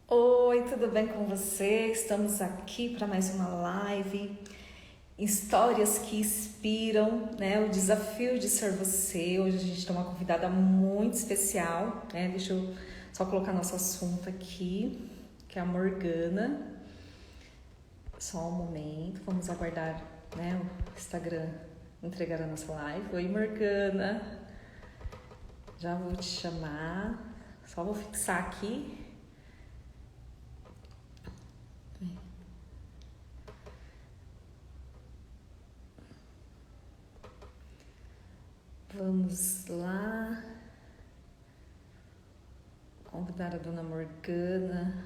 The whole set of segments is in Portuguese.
Oi, tudo bem com você? Estamos aqui para mais uma live. Histórias que inspiram, né? O desafio de ser você. Hoje a gente tem uma convidada muito especial, né? Deixa eu só colocar nosso assunto aqui, que é a Morgana. Só um momento, vamos aguardar, né? O Instagram entregar a nossa live. Oi, Morgana. Já vou te chamar. Só vou fixar aqui. Vamos lá. Convidar a dona Morgana.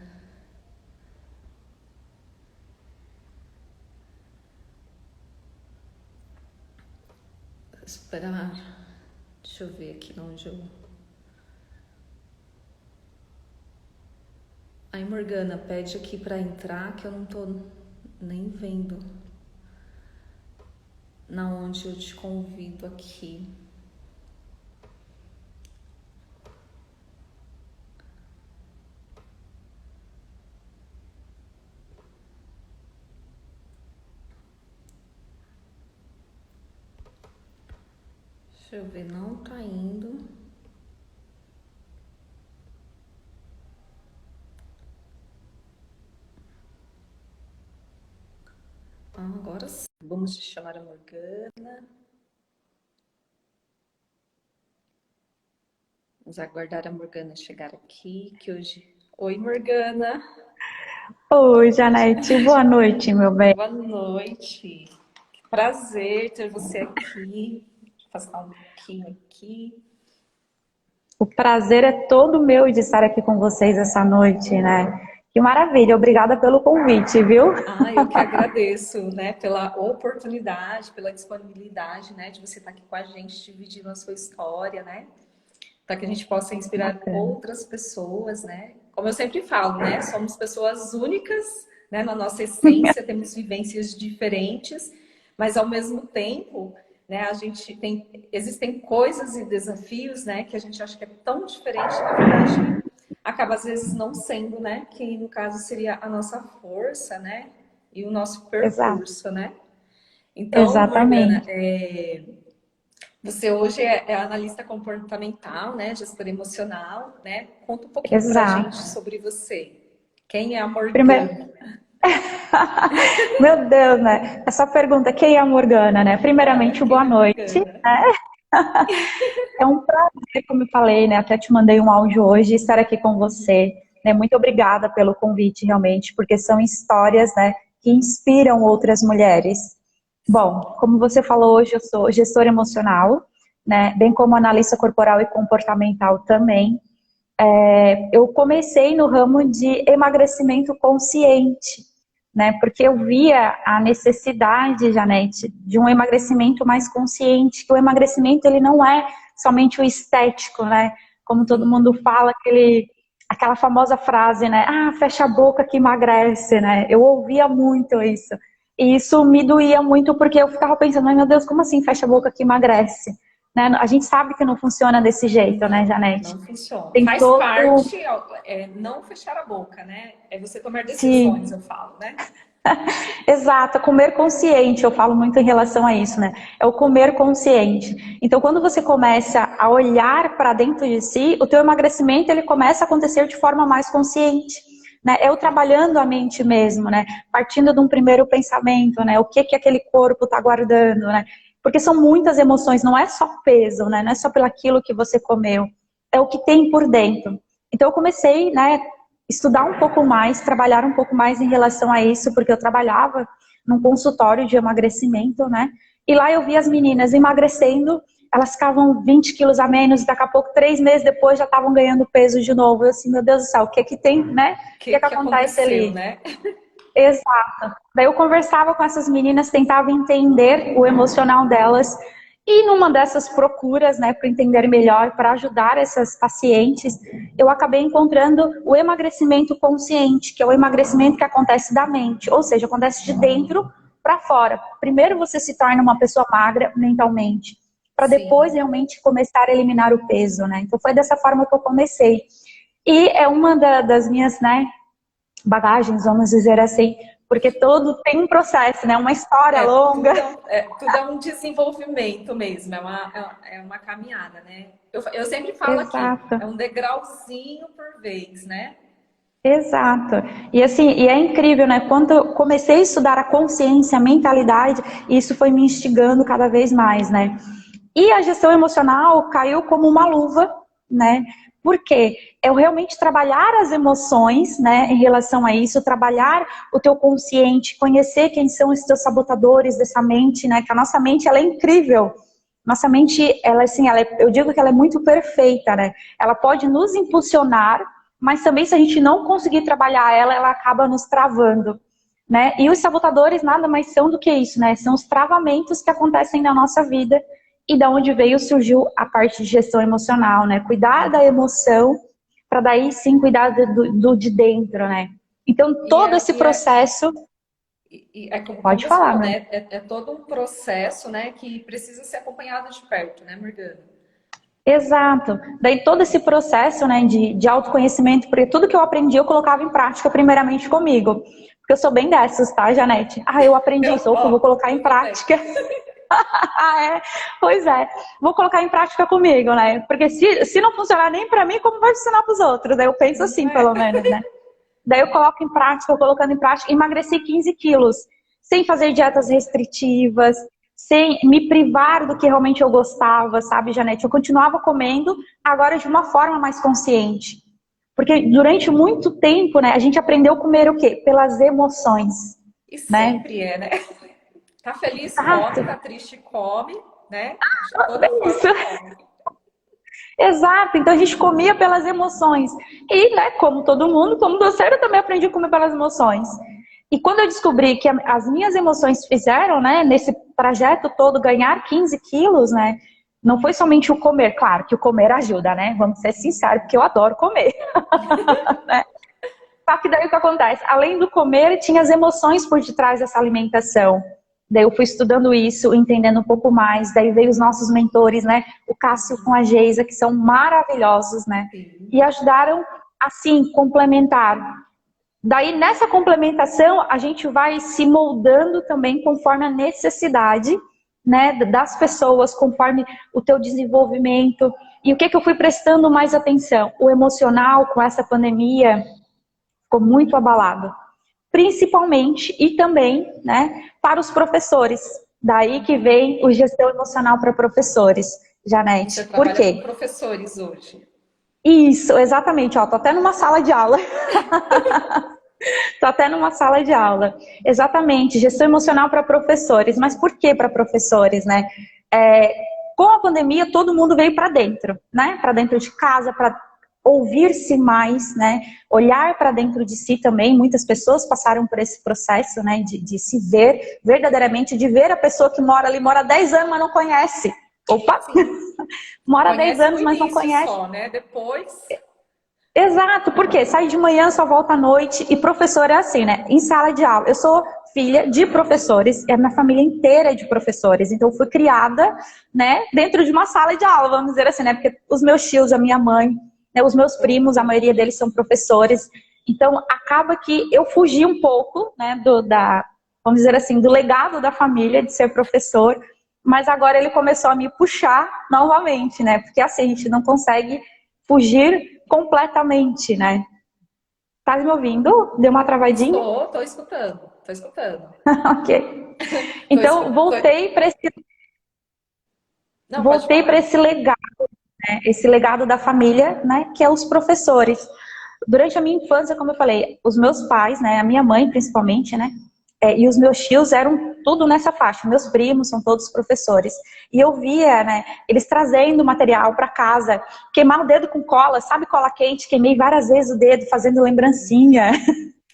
Esperar. Deixa eu ver aqui onde eu. Aí, Morgana, pede aqui para entrar que eu não tô nem vendo na onde eu te convido aqui. Deixa eu ver, não tá indo. Agora sim. Vamos chamar a Morgana. Vamos aguardar a Morgana chegar aqui, que hoje... Oi, Morgana. Oi, Janete, boa noite, meu bem. Boa noite. Que prazer ter você aqui. Passar um pouquinho aqui. O prazer é todo meu de estar aqui com vocês essa noite, né? Que maravilha, obrigada pelo convite, viu? Eu que agradeço, né, pela oportunidade, pela disponibilidade, né, de você estar aqui com a gente, dividindo a sua história, né, para que a gente possa inspirar Bacana. outras pessoas, né. Como eu sempre falo, né, somos pessoas únicas, né, na nossa essência, temos vivências diferentes, mas ao mesmo tempo, né, existem coisas e desafios, né, que a gente acha que é tão diferente, na verdade, acaba às vezes não sendo, né? Que no caso seria a nossa força, né? E o nosso Exato, percurso, né? Então, Morgana, exatamente. você hoje é analista comportamental, né? Gestora emocional, né? Conta um pouquinho pra gente Exato. sobre você. Quem é a Primeiro, Morgana? meu Deus, né? Essa pergunta, quem é a Morgana, né? Primeiramente, Quem boa é a noite. Morgana? É um prazer, como eu falei, né? Até te mandei um áudio hoje estar aqui com você. Né? Muito obrigada pelo convite, realmente, porque são histórias, né, que inspiram outras mulheres. Bom, Sim, como você falou hoje, eu sou gestora emocional, né, bem como analista corporal e comportamental também. Eu comecei no ramo de emagrecimento consciente, né, porque eu via a necessidade, Janete, de um emagrecimento mais consciente, que o emagrecimento ele não é somente o estético, né, como todo sim. mundo fala, aquela famosa frase, né, fecha a boca que emagrece, né, eu ouvia muito isso, e isso me doía muito porque eu ficava pensando, ai meu Deus, como assim fecha a boca que emagrece? Né? A gente sabe que não funciona desse jeito, né, Não, Janete? não funciona. Tem Faz todo. parte, não fechar a boca, né? É você tomar decisões, Sim, eu falo, né? exato. Comer consciente, eu falo muito em relação a isso, né? É o comer consciente. Então, quando você começa a olhar para dentro de si, o teu emagrecimento ele começa a acontecer de forma mais consciente. Né? Eu trabalhando a mente mesmo, né? Partindo de um primeiro pensamento, né? O que que aquele corpo está guardando, né? Porque são muitas emoções, não é só peso, né? Não é só pelo aquilo que você comeu, é o que tem por dentro. Então eu comecei, né, estudar um pouco mais, trabalhar um pouco mais em relação a isso, porque eu trabalhava num consultório de emagrecimento, né? E lá eu vi as meninas emagrecendo, elas ficavam 20 quilos a menos, daqui a pouco, 3 meses depois, já estavam ganhando peso de novo. Eu assim, meu Deus do céu, o que que tem, né? O O que que que acontece aconteceu, ali? né? Exato. Daí eu conversava com essas meninas, tentava entender o emocional delas. E numa dessas procuras, né, para entender melhor, para ajudar essas pacientes, eu acabei encontrando o emagrecimento consciente, que é o emagrecimento que acontece da mente, ou seja, acontece de dentro para fora. Primeiro você se torna uma pessoa magra mentalmente, para depois Sim. realmente começar a eliminar o peso, né? Então foi dessa forma que eu comecei. E é uma das minhas, né, bagagens, vamos dizer assim, porque todo tem um processo, né? Uma história longa. Tudo é um desenvolvimento mesmo, é uma caminhada, né? Eu sempre falo aqui, Exato. é um degrauzinho por vez, né? Exato. E assim, e é incrível, né? Quando eu comecei a estudar a consciência, a mentalidade, isso foi me instigando cada vez mais, né? E a gestão emocional caiu como uma luva, né? Porque eu realmente trabalhar as emoções, né, em relação a isso, trabalhar o teu consciente, conhecer quem são os teus sabotadores dessa mente, né? Que a nossa mente, ela é incrível. Nossa mente, ela assim, eu digo que ela é muito perfeita, né? Ela pode nos impulsionar, mas também se a gente não conseguir trabalhar ela, ela acaba nos travando, né? E os sabotadores nada mais são do que isso, né? São os travamentos que acontecem na nossa vida e da onde surgiu a parte de gestão emocional, né? Cuidar da emoção para daí sim cuidar do de dentro, né? Então todo esse processo como pode você falar, falou, né? né? É todo um processo, né, que precisa ser acompanhado de perto, né, Morgana? Exato. Daí todo esse processo, né, de autoconhecimento, porque tudo que eu aprendi eu colocava em prática primeiramente comigo. Porque eu sou bem dessas, tá, Janete? Ah, eu aprendi isso, opa, vou colocar em prática. Ah, é? Pois é. Vou colocar em prática comigo, né? Porque se não funcionar nem pra mim, como vai funcionar pros outros? Daí eu penso assim, pelo menos, né? Daí eu coloco em prática, eu colocando em prática, emagreci 15 quilos, sem fazer dietas restritivas, sem me privar do que realmente eu gostava, sabe, Janete? Eu continuava comendo, agora de uma forma mais consciente. Porque durante muito tempo, né, a gente aprendeu a comer o quê? Pelas emoções, E né? sempre é, né? Tá feliz, come, Exato. tá triste, come, né? De toda É forma, isso. come. Exato, então a gente comia pelas emoções. E, né, como todo mundo, como doceiro, eu também aprendi a comer pelas emoções. E quando eu descobri que as minhas emoções fizeram, né, nesse trajeto todo, ganhar 15 quilos, né, não foi somente o comer, claro que o comer ajuda, né, vamos ser sinceros, porque eu adoro comer. Né? Só que daí o que acontece? Além do comer, tinha as emoções por detrás dessa alimentação. Daí eu fui estudando isso, entendendo um pouco mais. Daí veio os nossos mentores, né? O Cássio com a Geisa, que são maravilhosos, né? Sim. E ajudaram, assim, complementar. Daí nessa complementação, a gente vai se moldando também conforme a necessidade, né, das pessoas, conforme o teu desenvolvimento. E o que eu fui prestando mais atenção? O emocional com essa pandemia ficou muito abalado. Principalmente e também, né, para os professores. Daí que vem o gestão emocional para professores, Você Janete. Por trabalha com quê? professores hoje. Isso, exatamente. Ó, tô até numa sala de aula. Tô até numa sala de aula. Exatamente, gestão emocional para professores. Mas por que para professores, né? Com a pandemia, todo mundo veio para dentro, né? Para dentro de casa, para ouvir-se mais, né? Olhar para dentro de si também. Muitas pessoas passaram por esse processo, né? De se ver verdadeiramente, de ver a pessoa que mora ali, mora 10 anos, mas não conhece. Opa! Mora 10 Conhece o anos, mas não início conhece. só, né? Depois. Exato, porque sai de manhã, só volta à noite, e professor é assim, né? Em sala de aula. Eu sou filha de professores, e a minha família inteira é de professores, então eu fui criada, né, dentro de uma sala de aula, vamos dizer assim, né? Porque os meus tios, a minha mãe, né, os meus primos, a maioria deles são professores, então acaba que eu fugi um pouco, né, vamos dizer assim, do legado da família de ser professor, mas agora ele começou a me puxar novamente, né? Porque assim, a gente não consegue fugir completamente, né? Tá me ouvindo? Deu uma travadinha? Tô escutando, tô escutando. Ok. Tô Então, escutando. Não, pode voltei para falar. esse legado, né? Esse legado da família, né? Que é os professores. Durante a minha infância, como eu falei, os meus pais, né? A minha mãe, principalmente, né? E os meus tios eram tudo nessa faixa. Meus primos são todos professores. E eu via, né? Eles trazendo material para casa, queimar o dedo com cola, sabe cola quente? Queimei várias vezes o dedo fazendo lembrancinha,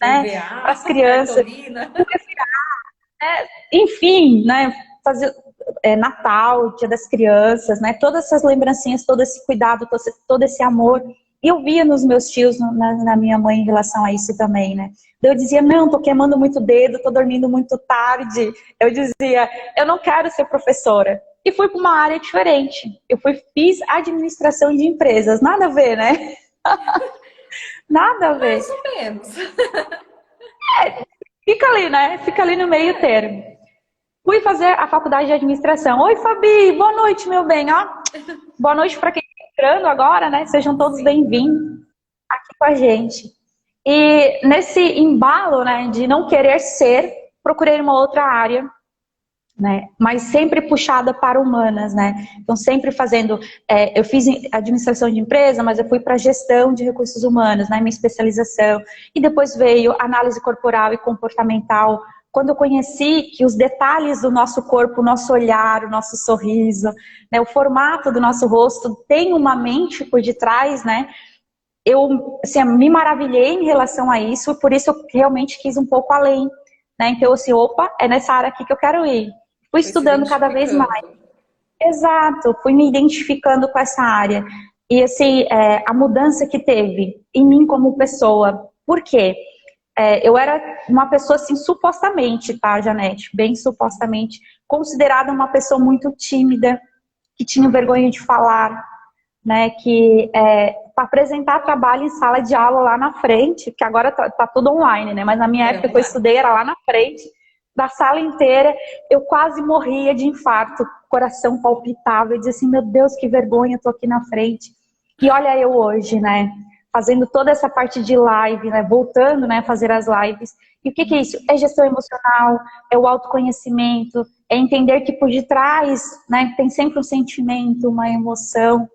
né? Para as EVA, crianças. cartolina. Enfim, né? Fazer Natal, Dia das Crianças, né? Todas essas lembrancinhas, todo esse cuidado, todo esse amor. E eu via nos meus tios, na minha mãe em relação a isso também, né? Eu dizia, não, tô queimando muito dedo, tô dormindo muito tarde. Eu dizia, eu não quero ser professora. E fui para uma área diferente. Fiz administração de empresas, nada a ver, né? Nada a ver. Mais ou menos. Fica ali, né? Fica ali no meio termo. Fui fazer a faculdade de administração. Oi, Fabi, boa noite, meu bem. Ó, boa noite para quem está entrando agora, né? Sejam todos Sim. bem-vindos aqui com a gente. E nesse embalo, né, de não querer ser, procurei uma outra área, né, mas sempre puxada para humanas, né? Então sempre fazendo, eu fiz administração de empresa, mas eu fui para gestão de recursos humanos, né, minha especialização, e depois veio análise corporal e comportamental. Quando eu conheci que os detalhes do nosso corpo, o nosso olhar, o nosso sorriso, né, o formato do nosso rosto tem uma mente por detrás, né? Eu assim, me maravilhei em relação a isso, por isso eu realmente quis um pouco além, né? Então, assim, opa, é nessa área aqui que eu quero ir. Fui Foi se estudando cada vez mais. identificando. Exato, fui me identificando com essa área. E assim, a mudança que teve em mim como pessoa. Por quê? Eu era uma pessoa assim, supostamente, tá, Janete? Bem supostamente, considerada uma pessoa muito tímida, que tinha vergonha de falar, né? Que para apresentar trabalho em sala de aula lá na frente, que agora tá tudo online, né? Mas na minha É época que eu online. estudei era lá na frente da sala inteira, eu quase morria de infarto, coração palpitava, eu dizia assim, meu Deus, que vergonha, eu tô aqui na frente. E olha eu hoje, né? Fazendo toda essa parte de live, né? Voltando, né, a fazer as lives. E o que é isso? É gestão emocional, é o autoconhecimento, é entender que por detrás, né, tem sempre um sentimento, uma emoção.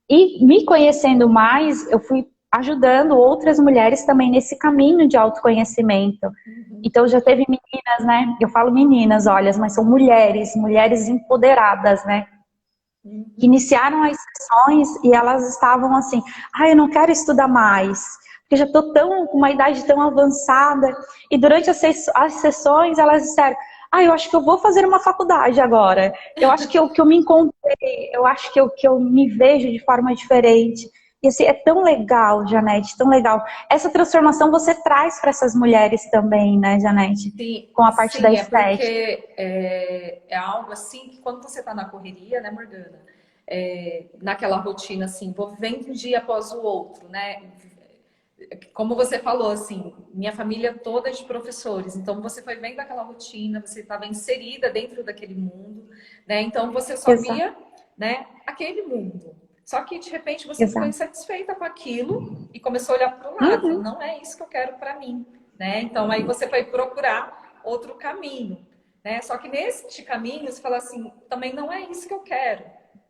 E me conhecendo mais, eu fui ajudando outras mulheres também nesse caminho de autoconhecimento. Uhum. Então já teve meninas, né? Eu falo meninas, olha, mas são mulheres, mulheres empoderadas, né? Que Uhum. iniciaram as sessões e elas estavam assim, eu não quero estudar mais, porque já estou com uma idade tão avançada. E durante as sessões elas disseram, eu acho que eu vou fazer uma faculdade agora. Eu acho que eu me encontrei, eu acho que eu me vejo de forma diferente. E assim, é tão legal, Janete, tão legal. Essa transformação você traz para essas mulheres também, né, Janete? Sim, Com a parte da sim, é porque estética. é algo assim que quando você está na correria, né, Morgana? Naquela rotina assim, vou vivendo um dia após o outro, né? Como você falou, assim, minha família toda é de professores, então você foi vendo aquela rotina, você estava inserida dentro daquele mundo, né? Então você só Exato, via, né, aquele mundo. Só que de repente você ficou exato. insatisfeita com aquilo e começou a olhar para o lado, falou, Uhum, não é isso que eu quero para mim, né? Então aí você foi procurar outro caminho, né? Só que nesse caminho você fala assim, também não é isso que eu quero,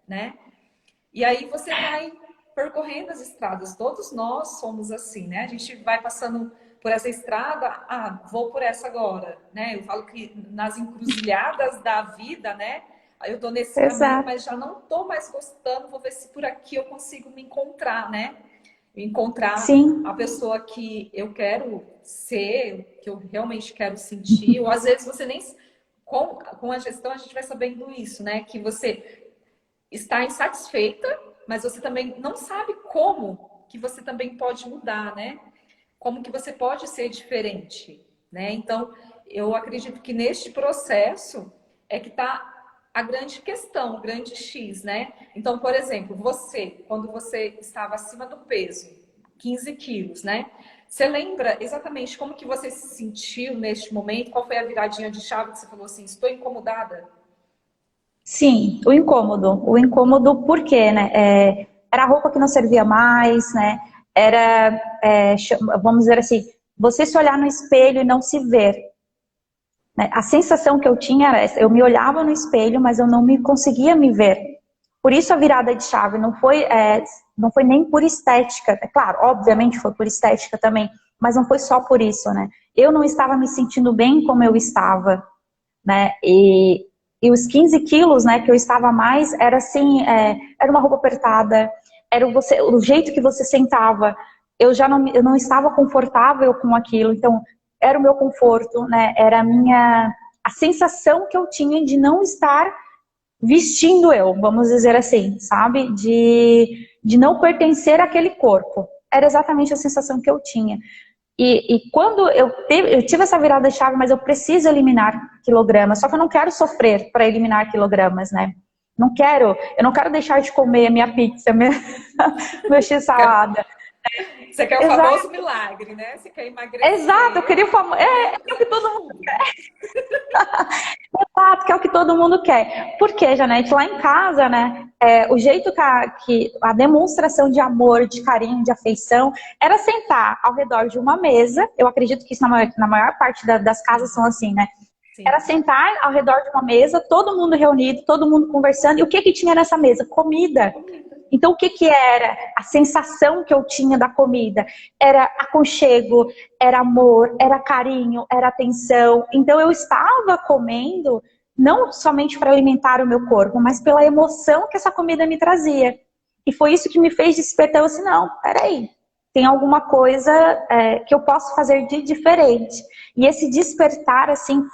né? E aí você vai percorrendo as estradas. Todos nós somos assim, né? A gente vai passando por essa estrada, vou por essa agora, né? Eu falo que nas encruzilhadas da vida, né? Aí eu tô nesse caminho, exato. mas já não tô mais gostando, vou ver se por aqui eu consigo me encontrar, né? Encontrar a Sim, pessoa que eu quero ser, que eu realmente quero sentir, ou às vezes você nem com a gestão a gente vai sabendo isso, né? Que você está insatisfeita, mas você também não sabe como que você também pode mudar, né? Como que você pode ser diferente, né? Então, eu acredito que neste processo é que está a grande questão, o grande X, né? Então, por exemplo, você, quando você estava acima do peso, 15 quilos, né? Você lembra exatamente como que você se sentiu neste momento? Qual foi a viradinha de chave que você falou assim, estou incomodada? sim, o incômodo por quê, né? Era a roupa que não servia mais, né? Era, vamos dizer assim, você se olhar no espelho e não se ver, né? A sensação que eu tinha era essa, eu me olhava no espelho, mas eu não me conseguia me ver. Por isso a virada de chave não foi nem por estética, é claro, obviamente foi por estética também, mas não foi só por isso, né? Eu não estava me sentindo bem como eu estava, né? E os 15 quilos, né, que eu estava mais, era assim, era uma roupa apertada, era o jeito que você sentava, eu não estava confortável com aquilo, então era o meu conforto, né? Era a sensação que eu tinha de não estar vestindo eu, vamos dizer assim, sabe? De não pertencer àquele corpo. Era exatamente a sensação que eu tinha. E quando eu tive essa virada de chave, mas eu preciso eliminar quilogramas, só que eu não quero sofrer para eliminar quilogramas, né? Eu não quero deixar de comer a minha pizza, meu Quero x-salada. Você quer o Exato, famoso milagre, né? Você quer emagrecer. exato, eu queria o famoso. É o que todo mundo quer. Exato, que é o que todo mundo quer. Porque, Janete, lá em casa, né, o jeito que a demonstração de amor, de carinho, de afeição, era sentar ao redor de uma mesa. Eu acredito que isso na maior parte das casas são assim, né? Era Sim. sentar ao redor de uma mesa, todo mundo reunido, todo mundo conversando. E o que que tinha nessa mesa? Comida. Comida. Então, o que que era a sensação que eu tinha da comida? Era aconchego, era amor, era carinho, era atenção. Então, eu estava comendo não somente para alimentar o meu corpo, mas pela emoção que essa comida me trazia. E foi isso que me fez despertar. Eu assim, não, peraí, tem alguma coisa que eu posso fazer de diferente. E esse despertar, assim,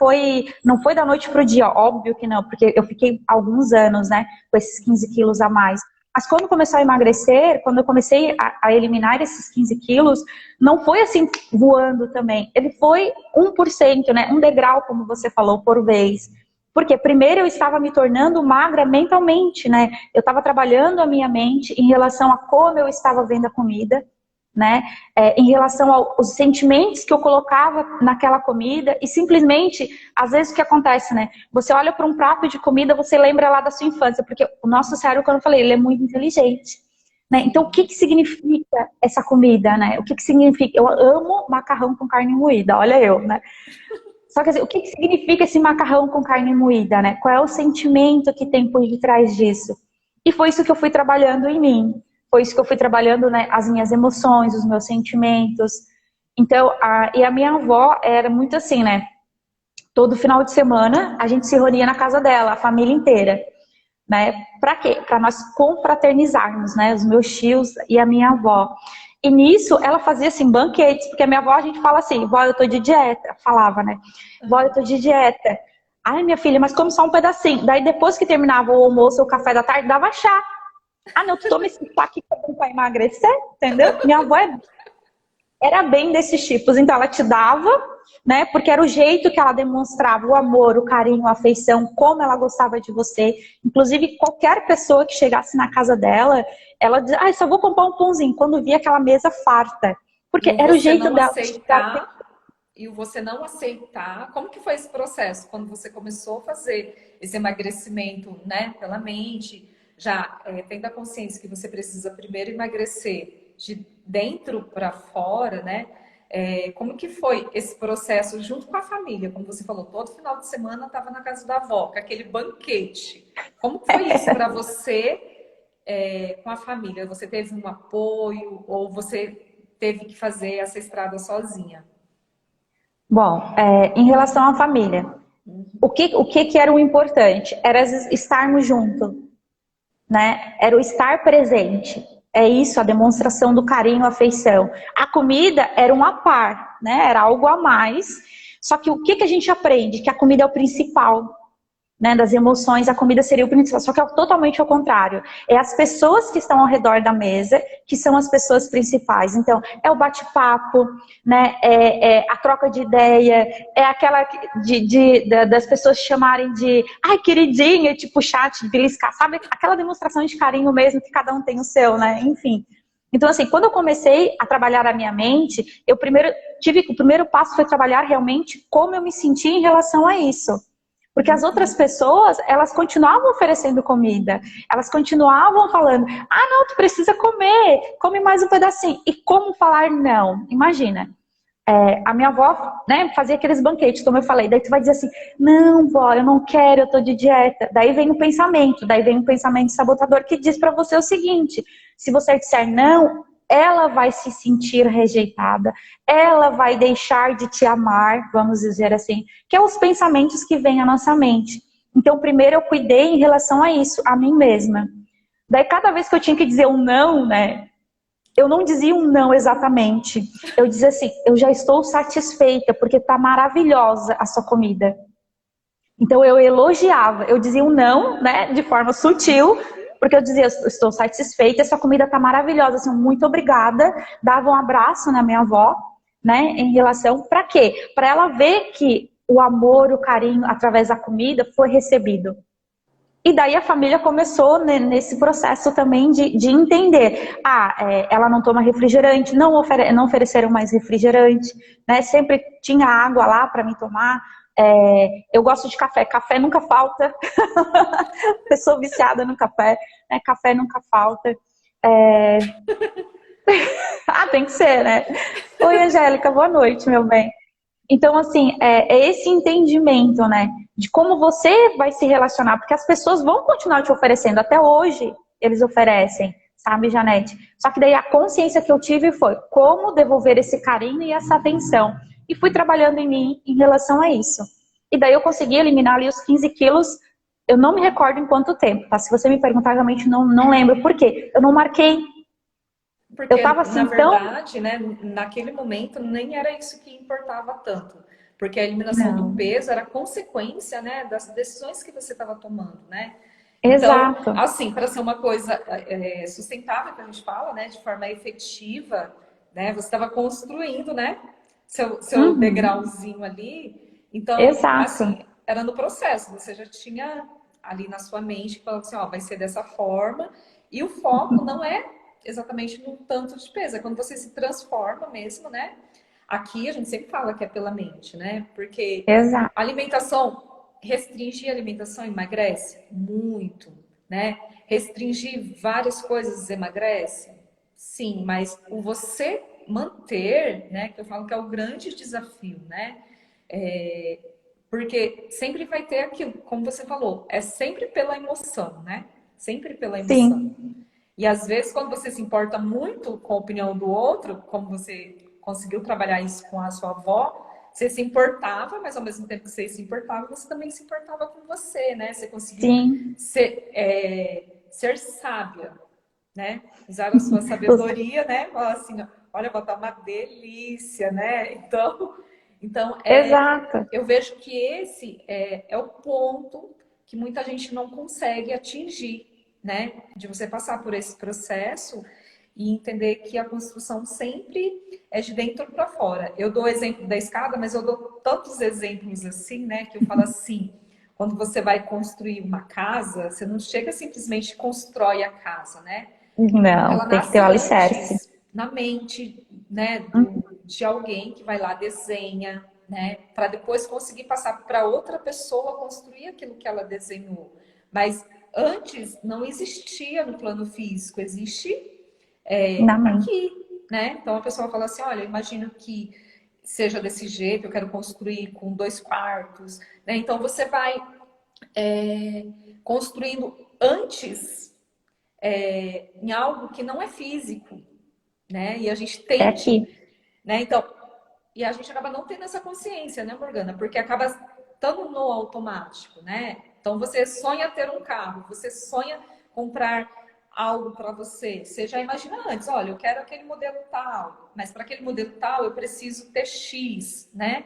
não foi da noite para o dia, óbvio que não, porque eu fiquei alguns anos, né, com esses 15 quilos a mais. Mas quando começou a emagrecer, quando eu comecei a eliminar esses 15 quilos, não foi assim voando também. Ele foi 1%, né? Um degrau, como você falou, por vez. Porque primeiro eu estava me tornando magra mentalmente, né? Eu estava trabalhando a minha mente em relação a como eu estava vendo a comida, né? Em relação aos sentimentos que eu colocava naquela comida e simplesmente, às vezes o que acontece, né? Você olha para um prato de comida, você lembra lá da sua infância, porque o nosso cérebro, como eu falei, ele é muito inteligente, né? Então, o que que significa essa comida, né? O que que significa? Eu amo macarrão com carne moída, olha eu, né? Só que assim, o que que significa esse macarrão com carne moída, né? Qual é o sentimento que tem por detrás disso? E foi isso que eu fui trabalhando em mim. Foi isso que eu fui trabalhando, né? As minhas emoções, os meus sentimentos. Então, e a minha avó era muito assim, né? Todo final de semana a gente se reunia na casa dela, a família inteira, né? Para quê? Para nós confraternizarmos, né? Os meus tios e a minha avó. E nisso ela fazia assim banquetes, porque a minha avó a gente fala assim, vó, eu tô de dieta, falava, né? Vó, eu tô de dieta. Ai, minha filha, mas come só um pedacinho. Daí depois que terminava o almoço ou o café da tarde, dava chá. Ah, não, tu toma esse chá aqui para emagrecer, entendeu? Minha avó era bem desses tipos. Então ela te dava, né? Porque era o jeito que ela demonstrava o amor, o carinho, a afeição, como ela gostava de você. Inclusive, qualquer pessoa que chegasse na casa dela, ela dizia, ah, só vou comprar um pãozinho, quando via aquela mesa farta. E Porque o era o você jeito não dela. aceitar, e o você não aceitar, como que foi esse processo? Quando você começou a fazer esse emagrecimento, né, pela mente, já tendo a consciência que você precisa primeiro emagrecer de dentro para fora, né? Como que foi esse processo junto com a família? Como você falou, todo final de semana estava na casa da avó, com aquele banquete. Como que foi isso para você com a família? Você teve um apoio ou você teve que fazer essa estrada sozinha? Bom, em relação à família, o que era o importante? Era estarmos juntos, né? Era o estar presente. É isso, a demonstração do carinho, afeição. A comida era um à par, né? Era algo a mais. Só que o que que a gente aprende? Que a comida é o principal, né? Das emoções, a comida seria o principal. Só que é totalmente ao contrário. É as pessoas que estão ao redor da mesa que são as pessoas principais. Então, é o bate-papo, né? É a troca de ideia, é aquela das pessoas chamarem de ai, queridinha, tipo chat, de beliscar, sabe? Aquela demonstração de carinho mesmo que cada um tem o seu, né? Enfim. Então, assim, quando eu comecei a trabalhar a minha mente, o primeiro passo foi trabalhar realmente como eu me sentia em relação a isso. Porque as outras pessoas, elas continuavam oferecendo comida. Elas continuavam falando, ah, não, tu precisa comer, come mais um pedacinho. E como falar não? Imagina, a minha avó, né, fazia aqueles banquetes, como eu falei. Daí tu vai dizer assim, não, vó, eu não quero, eu tô de dieta. Daí vem um pensamento sabotador que diz pra você o seguinte, se você disser não, ela vai se sentir rejeitada, ela vai deixar de te amar, vamos dizer assim, que é os pensamentos que vêm à nossa mente. Então, primeiro eu cuidei em relação a isso, a mim mesma. Daí, cada vez que eu tinha que dizer um não, né, eu não dizia um não exatamente. Eu dizia assim, eu já estou satisfeita, porque tá maravilhosa a sua comida. Então eu elogiava, eu dizia um não, né, de forma sutil, porque eu dizia, estou satisfeita, essa comida tá maravilhosa, assim, muito obrigada. Dava um abraço na minha avó, né, em relação, para quê? Para ela ver que o amor, o carinho através da comida foi recebido. E daí a família começou, né, nesse processo também de entender. Ela não toma refrigerante, não ofereceram mais refrigerante, né? Sempre tinha água lá para mim tomar. Eu gosto de café, café nunca falta. Pessoa viciada no café, né? Café nunca falta. Tem que ser, né? Oi, Angélica, boa noite, meu bem. Então, assim, é esse entendimento, né? De como você vai se relacionar, porque as pessoas vão continuar te oferecendo, até hoje eles oferecem, sabe, Janete? Só que daí a consciência que eu tive foi como devolver esse carinho e essa atenção. E fui trabalhando em mim em relação a isso. E daí eu consegui eliminar ali os 15 quilos, eu não me recordo em quanto tempo, tá? Se você me perguntar, realmente não lembro por quê. Eu não marquei. Eu Porque, tava na assim tão... verdade, né, naquele momento nem era isso que importava tanto. Porque a eliminação do Não. peso era consequência, né, das decisões que você estava tomando, né? Então, Exato. assim, para ser uma coisa sustentável, que a gente fala, né, de forma efetiva, né, você estava construindo, né, seu Uhum. degrauzinho ali. Então, Exato. assim, era no processo, você já tinha ali na sua mente que falava assim, ó, vai ser dessa forma. E o foco não é exatamente no tanto de peso, é quando você se transforma mesmo, né? Aqui a gente sempre fala que é pela mente, né? Porque Exato. alimentação, restringir a alimentação emagrece muito, né? Restringir várias coisas emagrece, sim, mas o você manter, né? Que eu falo que é o grande desafio, né? Porque sempre vai ter aquilo, como você falou, é sempre pela emoção, né? Sempre pela emoção. Sim, E às vezes, quando você se importa muito com a opinião do outro, como você conseguiu trabalhar isso com a sua avó, você se importava, mas ao mesmo tempo que você se importava, você também se importava com você, né? Você conseguiu sim. ser sábia, né? Usar a sua sabedoria, né? Falar assim, olha, vou estar uma delícia, né? Então Exato. eu vejo que esse é o ponto que muita gente não consegue atingir, né? De você passar por esse processo e entender que a construção sempre é de dentro para fora. Eu dou o exemplo da escada, mas eu dou tantos exemplos assim, né? Que eu falo assim, quando você vai construir uma casa, você não chega simplesmente e constrói a casa, né? Não, Ela tem que ter nasce o alicerce. antes na mente, né, Hum, de alguém que vai lá, desenha, né, para depois conseguir passar para outra pessoa construir aquilo que ela desenhou. Mas antes não existia no plano físico, existe Na mente. aqui, né? Então a pessoa fala assim, olha, eu imagino que seja desse jeito, eu quero construir com 2 quartos, né? Então você vai construindo antes em algo que não é físico, né? E a gente É aqui. tende, né? Então, e a gente acaba não tendo essa consciência, né, Morgana? Porque acaba estando no automático, né? Então você sonha ter um carro, você sonha comprar algo para você. Você já imagina antes, olha, eu quero aquele modelo tal, mas para aquele modelo tal eu preciso ter X, né?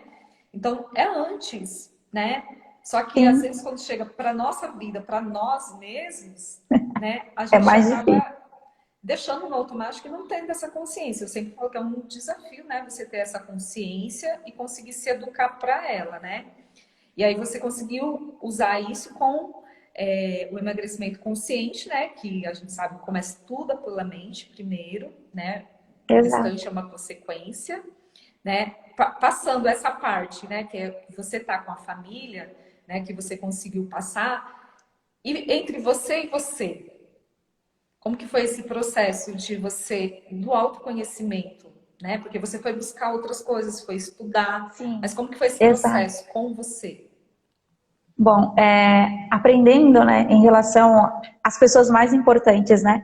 Então é antes, né? Só que às Sim, vezes quando chega para nossa vida, para nós mesmos, né, a é gente mais difícil. acaba deixando no automático e não tendo essa consciência. Eu sempre falo que é um desafio, né? Você ter essa consciência e conseguir se educar para ela, né? E aí você conseguiu usar isso com o emagrecimento consciente, né? Que a gente sabe que começa tudo pela mente primeiro, né? O Exato. restante é uma consequência, né? Passando essa parte, né? Que é você tá com a família, né? Que você conseguiu passar. E entre você e você, como que foi esse processo de você, do autoconhecimento, né? Porque você foi buscar outras coisas, foi estudar, Sim, mas como que foi esse exato. processo com você? Bom, aprendendo, né, em relação às pessoas mais importantes, né,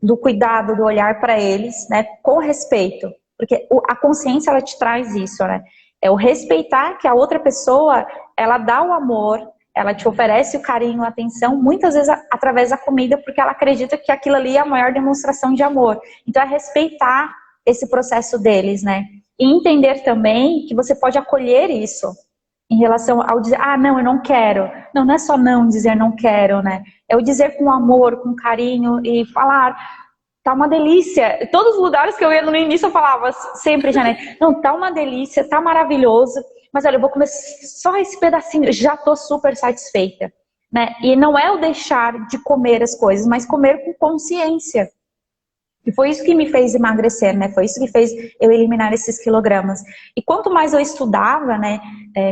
do cuidado, do olhar para eles, né, com respeito, porque a consciência ela te traz isso, né, é o respeitar que a outra pessoa ela dá o amor, ela te oferece o carinho, a atenção, muitas vezes através da comida, porque ela acredita que aquilo ali é a maior demonstração de amor. Então é respeitar esse processo deles, né, e entender também que você pode acolher isso em relação ao dizer, não, eu não quero. Não, não é só não dizer não quero, né? É o dizer com amor, com carinho e falar, tá uma delícia. Todos os lugares que eu ia no início eu falava sempre, Janete, não, tá uma delícia, tá maravilhoso, mas olha, eu vou comer só esse pedacinho, já tô super satisfeita. né? E não é o deixar de comer as coisas, mas comer com consciência. E foi isso que me fez emagrecer, né? Foi isso que fez eu eliminar esses quilogramas. E quanto mais eu estudava, né?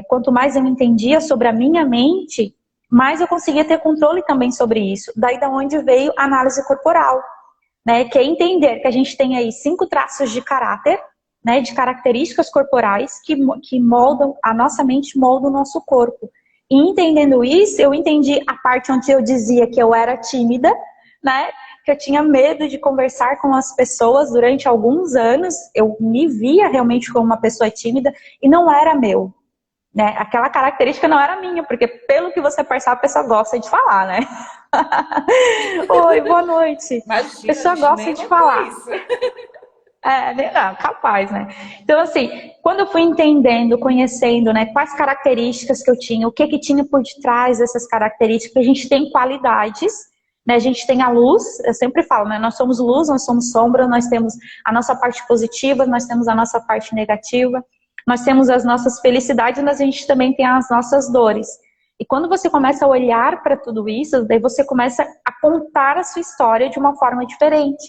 Quanto mais eu entendia sobre a minha mente, mais eu conseguia ter controle também sobre isso. Daí da onde veio a análise corporal, né? Que é entender que a gente tem aí 5 traços de caráter, né? De características corporais que moldam a nossa mente, moldam o nosso corpo. E entendendo isso, eu entendi a parte onde eu dizia que eu era tímida, né? Que eu tinha medo de conversar com as pessoas durante alguns anos. Eu me via realmente como uma pessoa tímida e não era meu, né? Aquela característica não era minha, porque pelo que você percebe, a pessoa gosta de falar, né? Oi, boa noite. Imagina, A pessoa a gente gosta nem de notou falar. isso. Não, capaz, né? Então, assim, quando eu fui entendendo, conhecendo, né, quais características que eu tinha, o que que tinha por detrás dessas características, a gente tem qualidades, né? A gente tem a luz, eu sempre falo, né? Nós somos luz, nós somos sombra, nós temos a nossa parte positiva, nós temos a nossa parte negativa, nós temos as nossas felicidades, mas a gente também tem as nossas dores. E quando você começa a olhar para tudo isso, daí você começa a contar a sua história de uma forma diferente.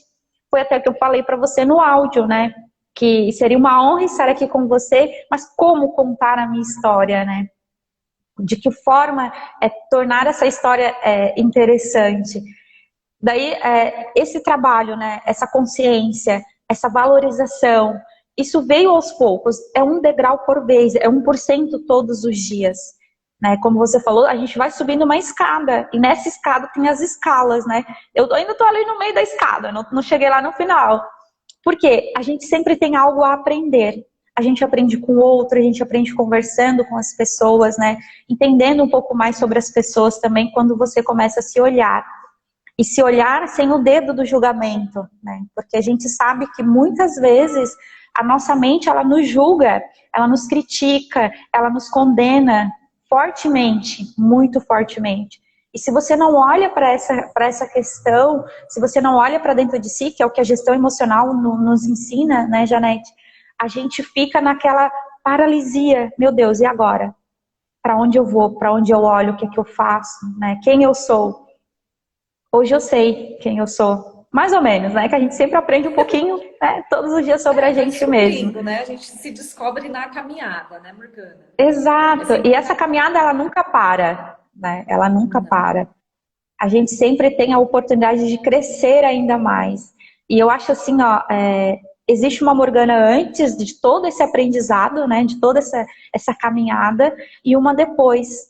Foi até que eu falei para você no áudio, né? Que seria uma honra estar aqui com você, mas como contar a minha história, né? De que forma tornar essa história interessante. Daí, esse trabalho, né? Essa consciência, essa valorização, isso veio aos poucos. É um degrau por vez, é 1% todos os dias. Né? Como você falou, a gente vai subindo uma escada, e nessa escada tem as escalas, né? Eu ainda estou ali no meio da escada, não cheguei lá no final. Porque a gente sempre tem algo a aprender. A gente aprende com o outro, a gente aprende conversando com as pessoas, né? Entendendo um pouco mais sobre as pessoas também, quando você começa a se olhar. E se olhar sem o dedo do julgamento, né? Porque a gente sabe que muitas vezes a nossa mente, ela nos julga, ela nos critica, ela nos condena, fortemente, muito fortemente. E se você não olha para essa questão, se você não olha para dentro de si, que é o que a gestão emocional nos ensina, né, Janete? A gente fica naquela paralisia. Meu Deus, e agora? Para onde eu vou? Para onde eu olho? O que é que eu faço? Né? Quem eu sou? Hoje eu sei quem eu sou. Mais ou menos, né? Que a gente sempre aprende um pouquinho, né? Todos os dias sobre a gente mesmo. Né? A gente se descobre na caminhada, né, Morgana? Exato. E essa caminhada, ela nunca para, né? Ela nunca para. A gente sempre tem a oportunidade de crescer ainda mais. E eu acho assim, ó, existe uma Morgana antes de todo esse aprendizado, né? De toda essa caminhada, e uma depois.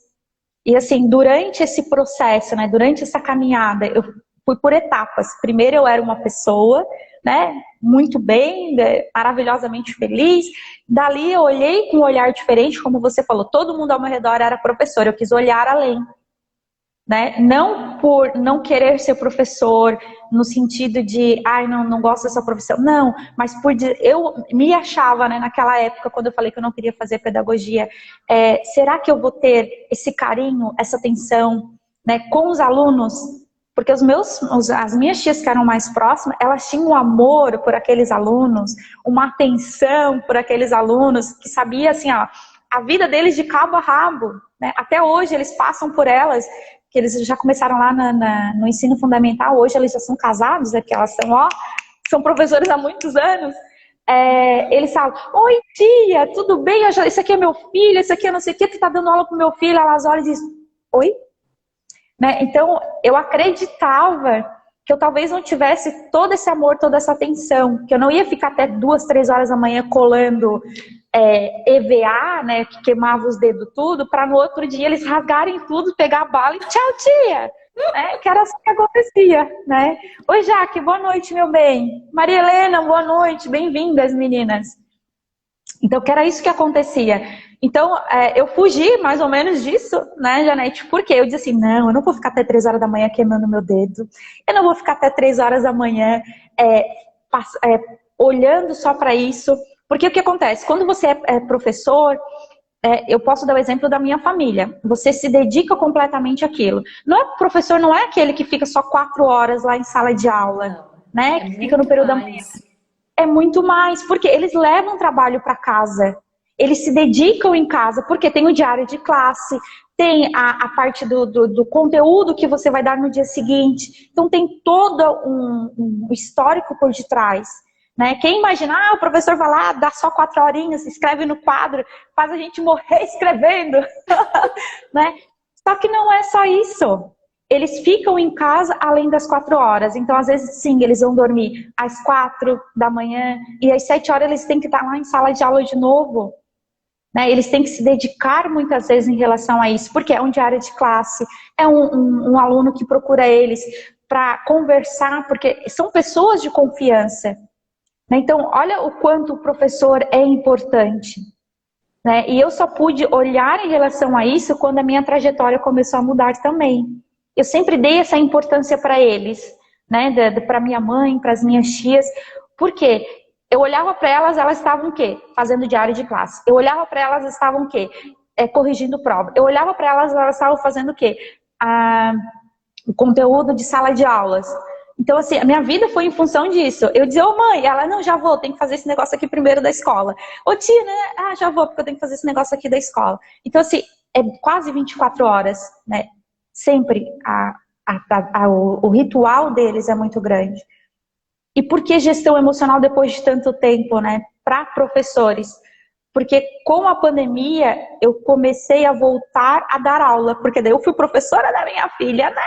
E assim, durante esse processo, né? Durante essa caminhada, eu fui por etapas. Primeiro eu era uma pessoa, né? Muito bem, maravilhosamente feliz. Dali eu olhei com um olhar diferente, como você falou, todo mundo ao meu redor era professor, eu quis olhar além. Né? Não por não querer ser professor, no sentido de, ai, não gosto dessa profissão, não, mas eu me achava, né, naquela época, quando eu falei que eu não queria fazer pedagogia, será que eu vou ter esse carinho, essa atenção, né, com os alunos? Porque as minhas tias que eram mais próximas, elas tinham um amor por aqueles alunos, uma atenção por aqueles alunos, que sabia, assim, ó, a vida deles de cabo a rabo, né? Até hoje eles passam por elas, que eles já começaram lá no ensino fundamental, hoje eles já são casados, porque elas são professores há muitos anos. Eles falam, oi tia, tudo bem? Esse aqui é meu filho, esse aqui é não sei o que, tu tá dando aula pro meu filho. Elas olham e dizem, oi? Né? Então, eu acreditava que eu talvez não tivesse todo esse amor, toda essa atenção, que eu não ia ficar até 2, 3 horas da manhã colando EVA, né, que queimava os dedos tudo, para no outro dia eles rasgarem tudo, pegar a bala e tchau, tia! Né, que era assim que acontecia, né? Oi, Jaque, boa noite, meu bem. Maria Helena, boa noite, bem-vindas, meninas. Então, que era isso que acontecia. Então, eu fugi mais ou menos disso, né, Janete? Porque eu disse assim, não, eu não vou ficar até 3 horas da manhã queimando meu dedo. Eu não vou ficar até 3 horas da manhã olhando só para isso. Porque o que acontece? Quando você é professor, eu posso dar o exemplo da minha família. Você se dedica completamente àquilo. Professor não é aquele que fica só 4 horas lá em sala de aula, não, né? Que fica no período da manhã. É muito mais, porque eles levam trabalho para casa. Eles se dedicam em casa, porque tem o diário de classe, tem a parte do conteúdo que você vai dar no dia seguinte. Então, tem todo um histórico por detrás. Né? Quem imaginar, o professor vai lá, dá só 4 horinhas, escreve no quadro, faz a gente morrer escrevendo. Né? Só que não é só isso. Eles ficam em casa além das 4 horas. Então, às vezes, sim, eles vão dormir às 4 da manhã e às 7 horas eles têm que estar lá em sala de aula de novo. Né? Eles têm que se dedicar muitas vezes em relação a isso, porque é um diário de classe, é um aluno que procura eles para conversar, porque são pessoas de confiança. Né? Então, olha o quanto o professor é importante. Né? E eu só pude olhar em relação a isso quando a minha trajetória começou a mudar também. Eu sempre dei essa importância para eles, né? Para minha mãe, para as minhas tias, porque eu olhava para elas, elas estavam o quê? Fazendo diário de classe. Eu olhava para elas, elas estavam o quê? Corrigindo prova. Eu olhava para elas, elas estavam fazendo o quê? O conteúdo de sala de aulas. Então, assim, a minha vida foi em função disso. Eu dizia, ô mãe, ela, não, já vou, tem que fazer esse negócio aqui primeiro da escola. Ô tia, né? Ah, já vou, porque eu tenho que fazer esse negócio aqui da escola. Então, assim, é quase 24 horas, né? Sempre o ritual deles é muito grande. E por que gestão emocional depois de tanto tempo, né? Para professores. Porque com a pandemia, eu comecei a voltar a dar aula. Porque daí eu fui professora da minha filha, né?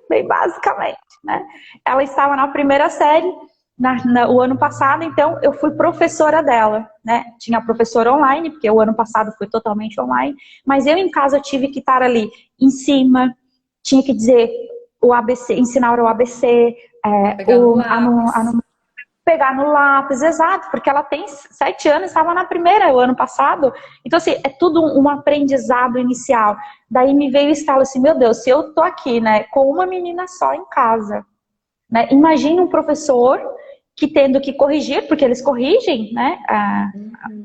Bem basicamente, né? Ela estava na primeira série o ano passado, então eu fui professora dela, né? Tinha professora online, porque o ano passado foi totalmente online, mas eu em casa eu tive que estar ali em cima, tinha que dizer o ABC, ensinar o ABC, pegar no lápis, exato, porque ela tem 7 anos, estava na primeira o ano passado, então assim, é tudo um aprendizado inicial. Daí me veio o estalo assim, meu Deus, se eu tô aqui, né, com uma menina só em casa, né, imagina um professor que tendo que corrigir, porque eles corrigem, né,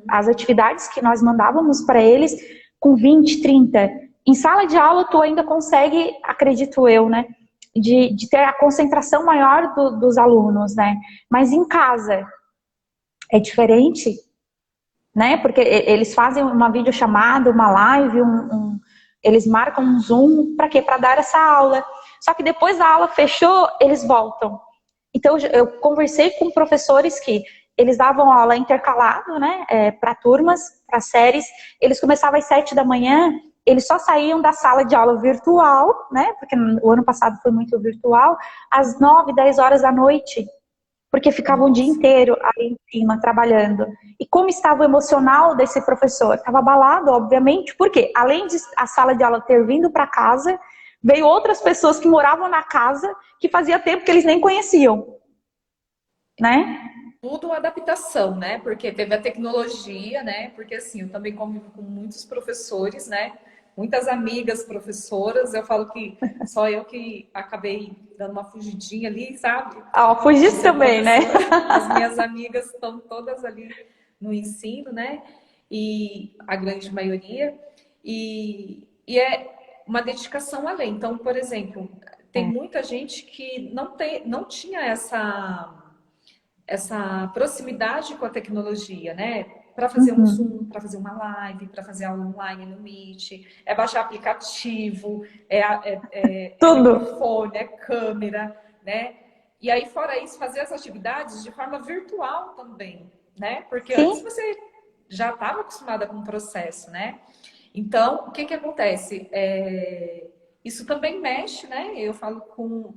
as atividades que nós mandávamos para eles com 20, 30. Em sala de aula tu ainda consegue, acredito eu, né, de ter a concentração maior dos alunos, né? Mas em casa é diferente, né? Porque eles fazem uma videochamada, uma live, eles marcam um Zoom, para quê? Para dar essa aula. Só que depois a aula fechou, eles voltam. Então eu conversei com professores que eles davam aula intercalado, né? Para turmas, para séries. Eles começavam às 7 da manhã. Eles só saíam da sala de aula virtual, né? Porque o ano passado foi muito virtual, às 9, 10 horas da noite, porque ficavam o dia inteiro ali em cima, trabalhando. E como estava o emocional desse professor? Estava abalado, obviamente, porque além de a sala de aula ter vindo para casa, veio outras pessoas que moravam na casa, que fazia tempo que eles nem conheciam, né? Tudo adaptação, né? Porque teve a tecnologia, né? Porque assim, eu também convivo com muitos professores, né? Muitas amigas professoras, eu falo que só eu que acabei dando uma fugidinha ali, sabe? Fugi também, né? As minhas amigas estão todas ali no ensino, né? E a grande maioria. E é uma dedicação além. Então, por exemplo, tem muita gente que não tinha essa proximidade com a tecnologia, né? Para fazer um Zoom, para fazer uma live, para fazer aula online no Meet, é baixar aplicativo, é microfone, é câmera, né? E aí, fora isso, fazer as atividades de forma virtual também, né? Porque Sim. antes você já estava acostumada com o processo, né? Então, o que que acontece? Isso também mexe, né? Eu falo com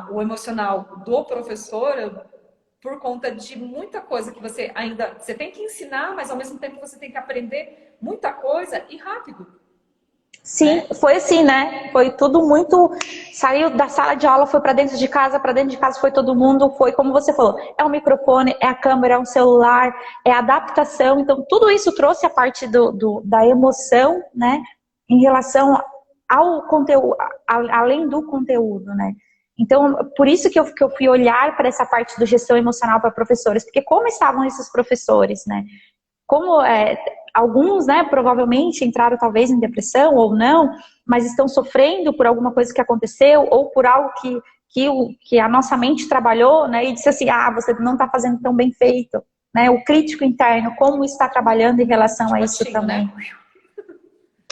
o emocional do professor, por conta de muita coisa que você tem que ensinar, mas ao mesmo tempo você tem que aprender muita coisa e rápido. Sim, né? Foi assim, né? Foi tudo muito... Saiu da sala de aula, foi para dentro de casa foi todo mundo, foi como você falou, é o microfone, é a câmera, é um celular, é a adaptação. Então, tudo isso trouxe a parte da emoção, né? Em relação ao conteúdo, além do conteúdo, né? Então, por isso que eu fui olhar para essa parte do gestão emocional para professores, porque como estavam esses professores, né? Como alguns, né, provavelmente entraram talvez em depressão ou não, mas estão sofrendo por alguma coisa que aconteceu ou por algo que a nossa mente trabalhou, né, e disse assim, você não está fazendo tão bem feito, né? O crítico interno, como está trabalhando em relação a isso também. Né?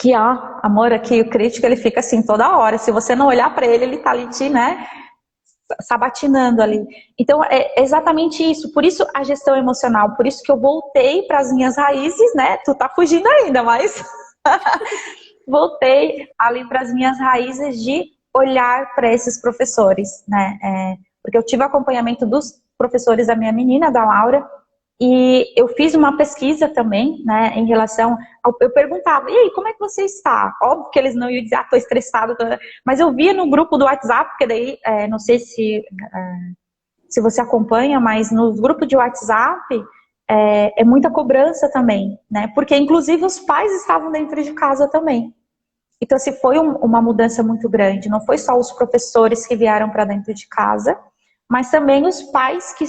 Que, ó, amor, aqui o crítico, ele fica assim toda hora. Se você não olhar para ele tá ali te, né, sabatinando ali. Então, é exatamente isso. Por isso a gestão emocional, por isso que eu voltei para as minhas raízes, né? Tu tá fugindo ainda, mas voltei ali para as minhas raízes de olhar para esses professores, né? Porque eu tive acompanhamento dos professores da minha menina, da Laura, e eu fiz uma pesquisa também, né, em relação eu perguntava, e aí, como é que você está? Óbvio que eles não iam dizer, tô estressado, mas eu via no grupo do WhatsApp, porque daí, não sei se você acompanha, mas no grupo de WhatsApp é muita cobrança também, né, porque inclusive os pais estavam dentro de casa também. Então, assim, foi uma mudança muito grande, não foi só os professores que vieram para dentro de casa, mas também os pais que,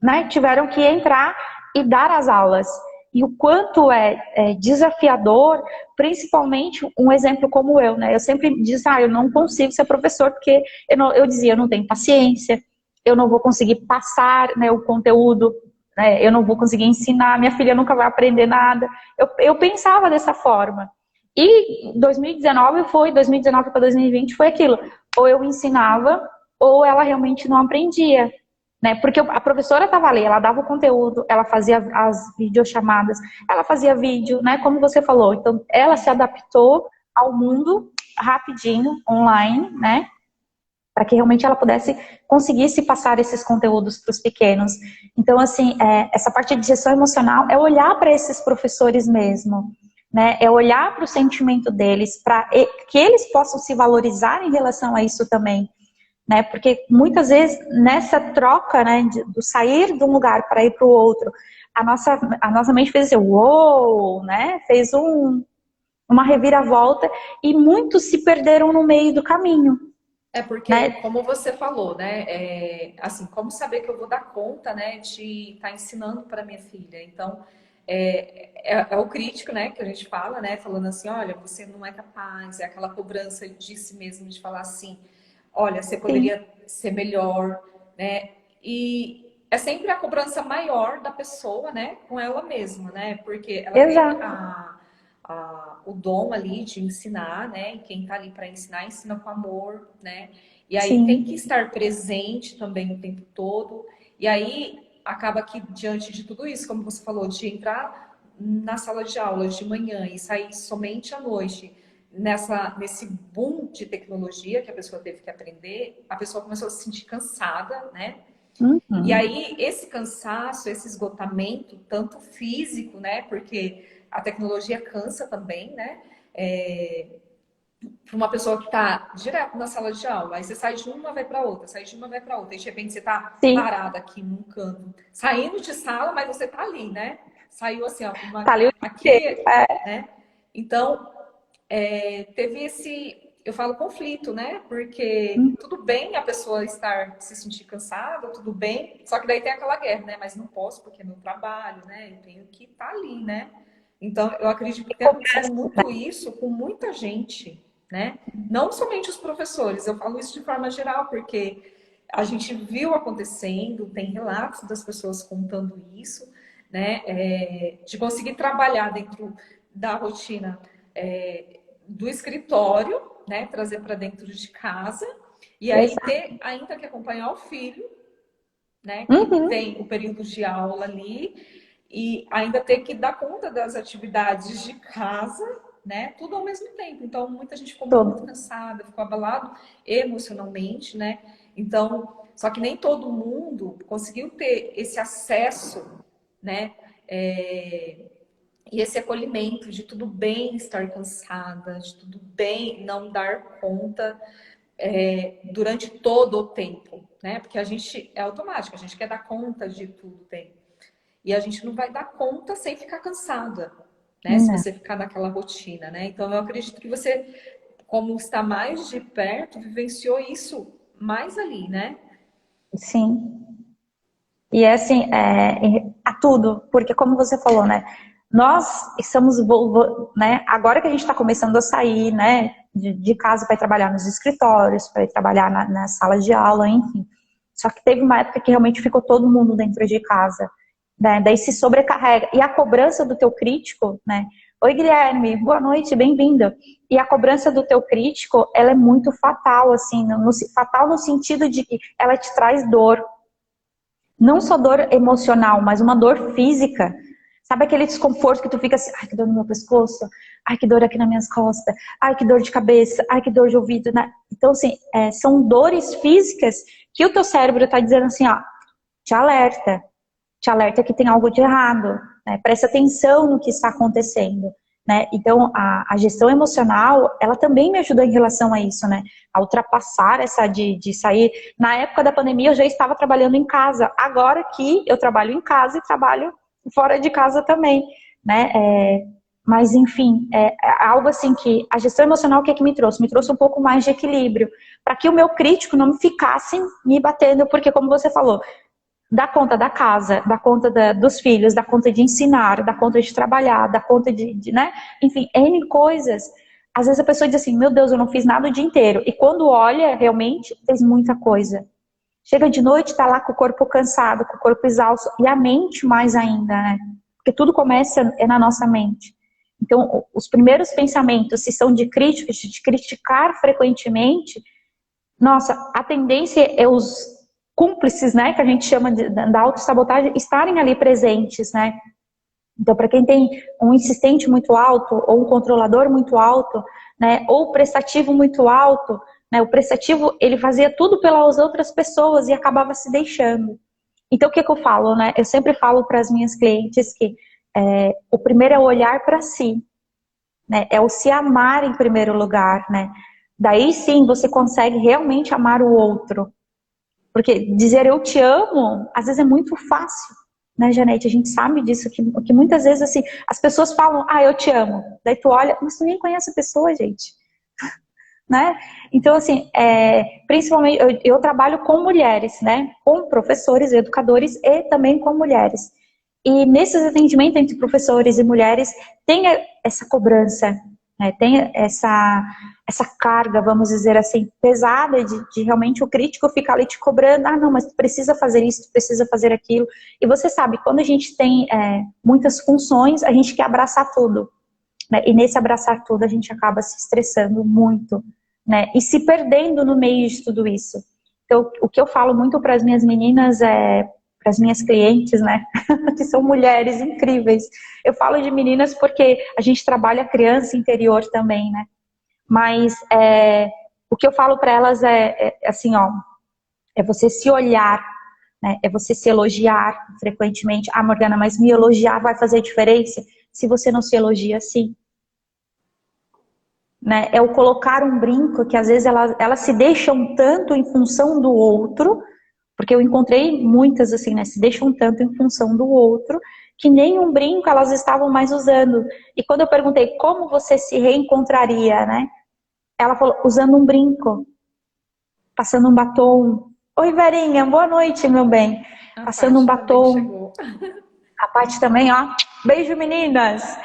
né, tiveram que entrar e dar as aulas. E o quanto é desafiador, principalmente um exemplo como eu, né? Eu sempre disse, eu não consigo ser professor, porque eu dizia, eu não tenho paciência, eu não vou conseguir passar, né, o conteúdo, né, eu não vou conseguir ensinar, minha filha nunca vai aprender nada. Eu pensava dessa forma. E 2019 para 2020 foi aquilo, ou eu ensinava, ou ela realmente não aprendia. Né? Porque a professora estava ali, ela dava o conteúdo, ela fazia as videochamadas, ela fazia vídeo, né? Como você falou. Então, ela se adaptou ao mundo rapidinho, online, né? Para que realmente ela pudesse conseguisse passar esses conteúdos para os pequenos. Então, assim, essa parte de gestão emocional é olhar para esses professores mesmo, né? É olhar para o sentimento deles, para que eles possam se valorizar em relação a isso também. Né? Porque muitas vezes nessa troca, né, do sair de um lugar para ir para o outro, a nossa mente fez assim, uou, né? Fez uma reviravolta e muitos se perderam no meio do caminho. É porque, Né? como você falou, né? Assim, como saber que eu vou dar conta, né, de estar ensinando para minha filha? Então, é o crítico, né, que a gente fala, né, falando assim, olha, você não é capaz, é aquela cobrança de si mesmo de falar assim, olha, você Sim, poderia ser melhor, né? E é sempre a cobrança maior da pessoa, né, com ela mesma, né? Porque ela tem exato. o dom ali de ensinar, né? E quem tá ali para ensinar, ensina com amor, né? E aí tem que Sim, estar presente também o tempo todo. E aí acaba que diante de tudo isso, como você falou, de entrar na sala de aula de manhã e sair somente à noite, nesse boom de tecnologia que a pessoa teve que aprender, a pessoa começou a se sentir cansada, né? E uhum. aí, esse cansaço, esse esgotamento, tanto físico, né? Porque a tecnologia cansa também, né? Para uma pessoa que está direto na sala de aula, aí você sai de uma, vai para outra, sai de uma, vai para outra, e de repente você está Sim, parada aqui num canto, saindo de sala, mas você está ali, né? Saiu assim, ó, tá ali o dia inteiro. aqui, né? Então, teve eu falo conflito, né? Porque tudo bem a pessoa se sentir cansada, tudo bem, só que daí tem aquela guerra, né? Mas não posso porque é meu trabalho, né? Eu tenho que estar ali, né? Então, eu acredito que tem acontecido muito isso com muita gente, né? Não somente os professores, eu falo isso de forma geral, porque a gente viu acontecendo, tem relatos das pessoas contando isso, né? De conseguir trabalhar dentro da rotina do escritório, né? Trazer para dentro de casa, e aí Exato. ter ainda que acompanhar o filho, né? Que Uhum. tem o período de aula ali, e ainda ter que dar conta das atividades de casa, né? Tudo ao mesmo tempo. Então, muita gente ficou muito Todo. cansada, ficou abalado emocionalmente, né? Então, só que nem todo mundo conseguiu ter esse acesso, né? E esse acolhimento de tudo bem estar cansada, de tudo bem não dar conta durante todo o tempo, né? Porque a gente é automático, a gente quer dar conta de tudo bem. E a gente não vai dar conta sem ficar cansada, né? Se Não. você ficar naquela rotina, né? Então eu acredito que você, como está mais de perto, vivenciou isso mais ali, né? Sim. E é assim, a tudo, porque como você falou, né? Nós estamos, né? Agora que a gente está começando a sair, né? De casa para ir trabalhar nos escritórios, para ir trabalhar na sala de aula, enfim. Só que teve uma época que realmente ficou todo mundo dentro de casa, né? Daí se sobrecarrega. E a cobrança do teu crítico, né? Oi, Guilherme, boa noite, bem-vindo. E a cobrança do teu crítico, ela é muito fatal, assim, fatal no sentido de que ela te traz dor. Não só dor emocional, mas uma dor física. Sabe aquele desconforto que tu fica assim, ai, que dor no meu pescoço, ai, que dor aqui nas minhas costas, ai, que dor de cabeça, ai, que dor de ouvido, né? Então, assim, são dores físicas que o teu cérebro está dizendo assim, ó, te alerta. Te alerta que tem algo de errado, né? Presta atenção no que está acontecendo, né? Então, a gestão emocional, ela também me ajudou em relação a isso, né? A ultrapassar essa de sair. Na época da pandemia, eu já estava trabalhando em casa. Agora que eu trabalho em casa e trabalho fora de casa também, né? Mas, enfim, é algo assim que a gestão emocional, o que é que me trouxe? Me trouxe um pouco mais de equilíbrio, para que o meu crítico não me ficasse me batendo, porque, como você falou, dá conta da casa, dá conta dos filhos, dá conta de ensinar, dá conta de trabalhar, dá conta né? Enfim, N coisas. Às vezes a pessoa diz assim, meu Deus, eu não fiz nada o dia inteiro. E quando olha, realmente, fez muita coisa. Chega de noite, tá lá com o corpo cansado, com o corpo exausto, e a mente mais ainda, né? Porque tudo começa na nossa mente. Então, os primeiros pensamentos, se são de críticos, de criticar frequentemente, nossa, a tendência é os cúmplices, né, que a gente chama da autossabotagem, estarem ali presentes, né? Então, para quem tem um insistente muito alto, ou um controlador muito alto, né, ou prestativo muito alto, né, o prestativo, ele fazia tudo pelas outras pessoas e acabava se deixando. Então, o que eu falo, né? Eu sempre falo para as minhas clientes que o primeiro é o olhar para si, né? É o se amar em primeiro lugar, né? Daí sim você consegue realmente amar o outro. Porque dizer eu te amo, às vezes é muito fácil, né, Janete? A gente sabe disso, que muitas vezes assim, as pessoas falam, ah, eu te amo. Daí tu olha, mas tu nem conhece a pessoa, gente. Né? Então, assim, principalmente eu trabalho com mulheres, né? Com professores, educadores e também com mulheres. E nesses atendimentos entre professores e mulheres tem essa cobrança, né? Tem essa carga, vamos dizer assim, pesada de realmente o crítico ficar ali te cobrando, ah, não, mas tu precisa fazer isso, tu precisa fazer aquilo. E você sabe, quando a gente tem muitas funções, a gente quer abraçar tudo, né? E nesse abraçar tudo a gente acaba se estressando muito, né? E se perdendo no meio de tudo isso. Então, o que eu falo muito para as minhas meninas para as minhas clientes, né, que são mulheres incríveis. Eu falo de meninas porque a gente trabalha a criança interior também, né? Mas o que eu falo para elas assim, ó, é você se olhar, né? É você se elogiar frequentemente. Ah, Morgana, mas me elogiar vai fazer diferença? Se você não se elogia assim, né? É o colocar um brinco, que às vezes elas se deixam tanto em função do outro, porque eu encontrei muitas assim, né? Se deixam tanto em função do outro, que nem um brinco elas estavam mais usando. E quando eu perguntei como você se reencontraria, né? Ela falou, usando um brinco, passando um batom. Oi, Verinha, boa noite, meu bem. A Passando um Paty também batom. chegou. A Paty também, ó. Beijo, meninas.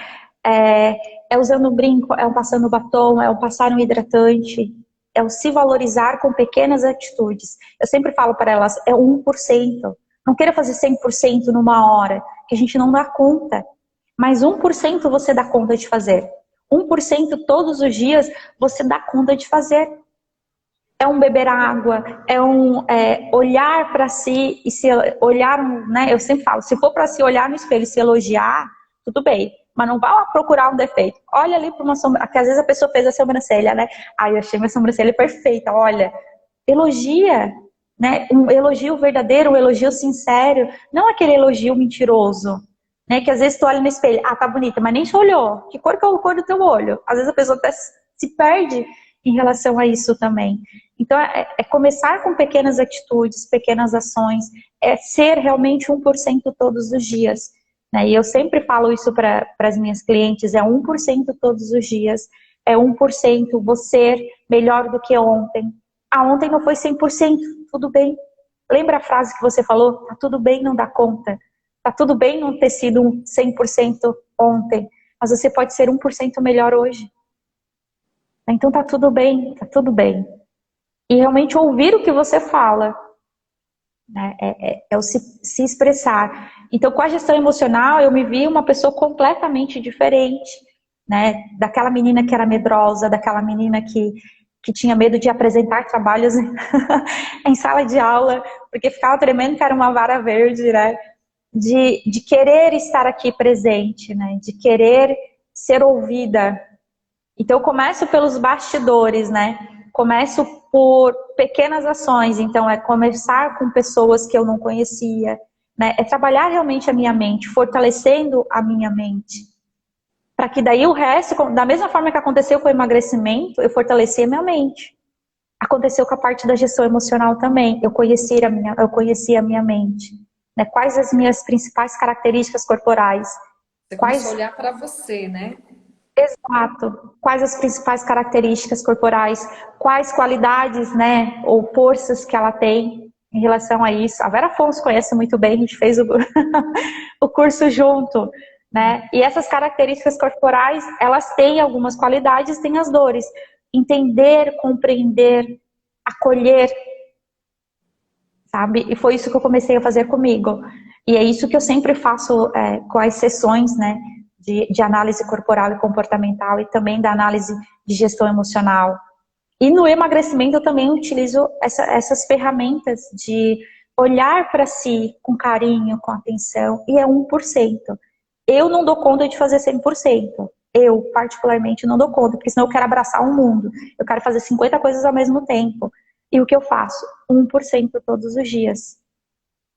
É usando um brinco, é um passando batom, é um passar um hidratante, é o se valorizar com pequenas atitudes. Eu sempre falo para elas, é 1%. Não queira fazer 100% numa hora, que a gente não dá conta. Mas 1% você dá conta de fazer. 1% todos os dias você dá conta de fazer. É um beber água, é um olhar para si e se olhar, né? Eu sempre falo, se for para se olhar no espelho e se elogiar, tudo bem. Mas não vá lá procurar um defeito. Olha ali para uma sobrancelha, porque às vezes a pessoa fez a sobrancelha, né? Ai, eu achei minha sobrancelha perfeita. Olha, elogia, né? Um elogio verdadeiro, um elogio sincero, não aquele elogio mentiroso, né? Que às vezes tu olha no espelho, ah, tá bonita, mas nem se olhou. Que cor que é a cor do teu olho? Às vezes a pessoa até se perde em relação a isso também. Então, começar com pequenas atitudes, pequenas ações, é ser realmente 1% todos os dias. Né? E eu sempre falo isso para as minhas clientes, é 1% todos os dias, é 1% você melhor do que ontem. Ah, ontem não foi 100%, tudo bem. Lembra a frase que você falou? Tá tudo bem não dar conta. Tá tudo bem não ter sido 100% ontem, mas você pode ser 1% melhor hoje. Então tá tudo bem, tá tudo bem. E realmente ouvir o que você fala, né? É o se expressar. Então, com a gestão emocional, eu me vi uma pessoa completamente diferente, né? Daquela menina que era medrosa, daquela menina que tinha medo de apresentar trabalhos em sala de aula, porque ficava tremendo que era uma vara verde, né? De querer estar aqui presente, né? De querer ser ouvida. Então eu começo pelos bastidores, né? Começo por pequenas ações, então é conversar com pessoas que eu não conhecia, né? É trabalhar realmente a minha mente, fortalecendo a minha mente. Para que daí o resto, da mesma forma que aconteceu com o emagrecimento, eu fortaleci a minha mente. Aconteceu com a parte da gestão emocional também. Eu conheci a minha mente. Né? Quais as minhas principais características corporais? Você começou a Quais, olhar para você, né? exato, quais as principais características corporais? Quais qualidades, né, ou forças que ela tem em relação a isso? A Vera Afonso conhece muito bem, a gente fez o, o curso junto. Né? E essas características corporais, elas têm algumas qualidades, têm as dores. Entender, compreender, acolher, sabe? E foi isso que eu comecei a fazer comigo. E é isso que eu sempre faço com as sessões, né? De análise corporal e comportamental e também da análise de gestão emocional. E no emagrecimento eu também utilizo essas ferramentas de olhar para si com carinho, com atenção, e é 1%. Eu não dou conta de fazer 100%. Eu, particularmente, não dou conta, porque senão eu quero abraçar o mundo. Eu quero fazer 50 coisas ao mesmo tempo. E o que eu faço? 1% todos os dias.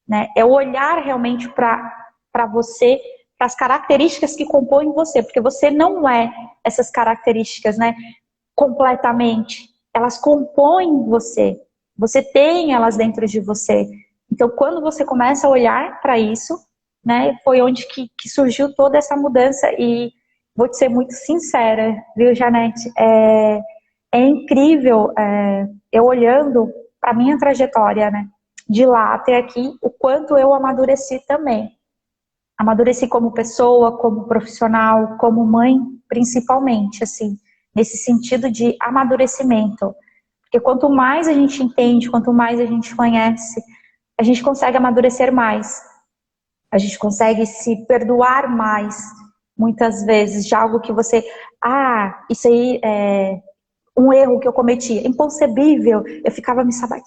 Né? É olhar realmente para você, para as características que compõem você, porque você não é essas características, né, completamente. Elas compõem você. Você tem elas dentro de você. Então, quando você começa a olhar para isso, né, foi onde que surgiu toda essa mudança. E vou te ser muito sincera, viu, Janete? É incrível eu olhando para minha trajetória, né, de lá até aqui, o quanto eu amadureci também. Amadureci como pessoa, como profissional, como mãe, principalmente, assim, nesse sentido de amadurecimento. Porque quanto mais a gente entende, quanto mais a gente conhece, a gente consegue amadurecer mais. A gente consegue se perdoar mais, muitas vezes, de algo que você... Ah, isso aí é um erro que eu cometi. É inconcebível. Eu ficava me, sabe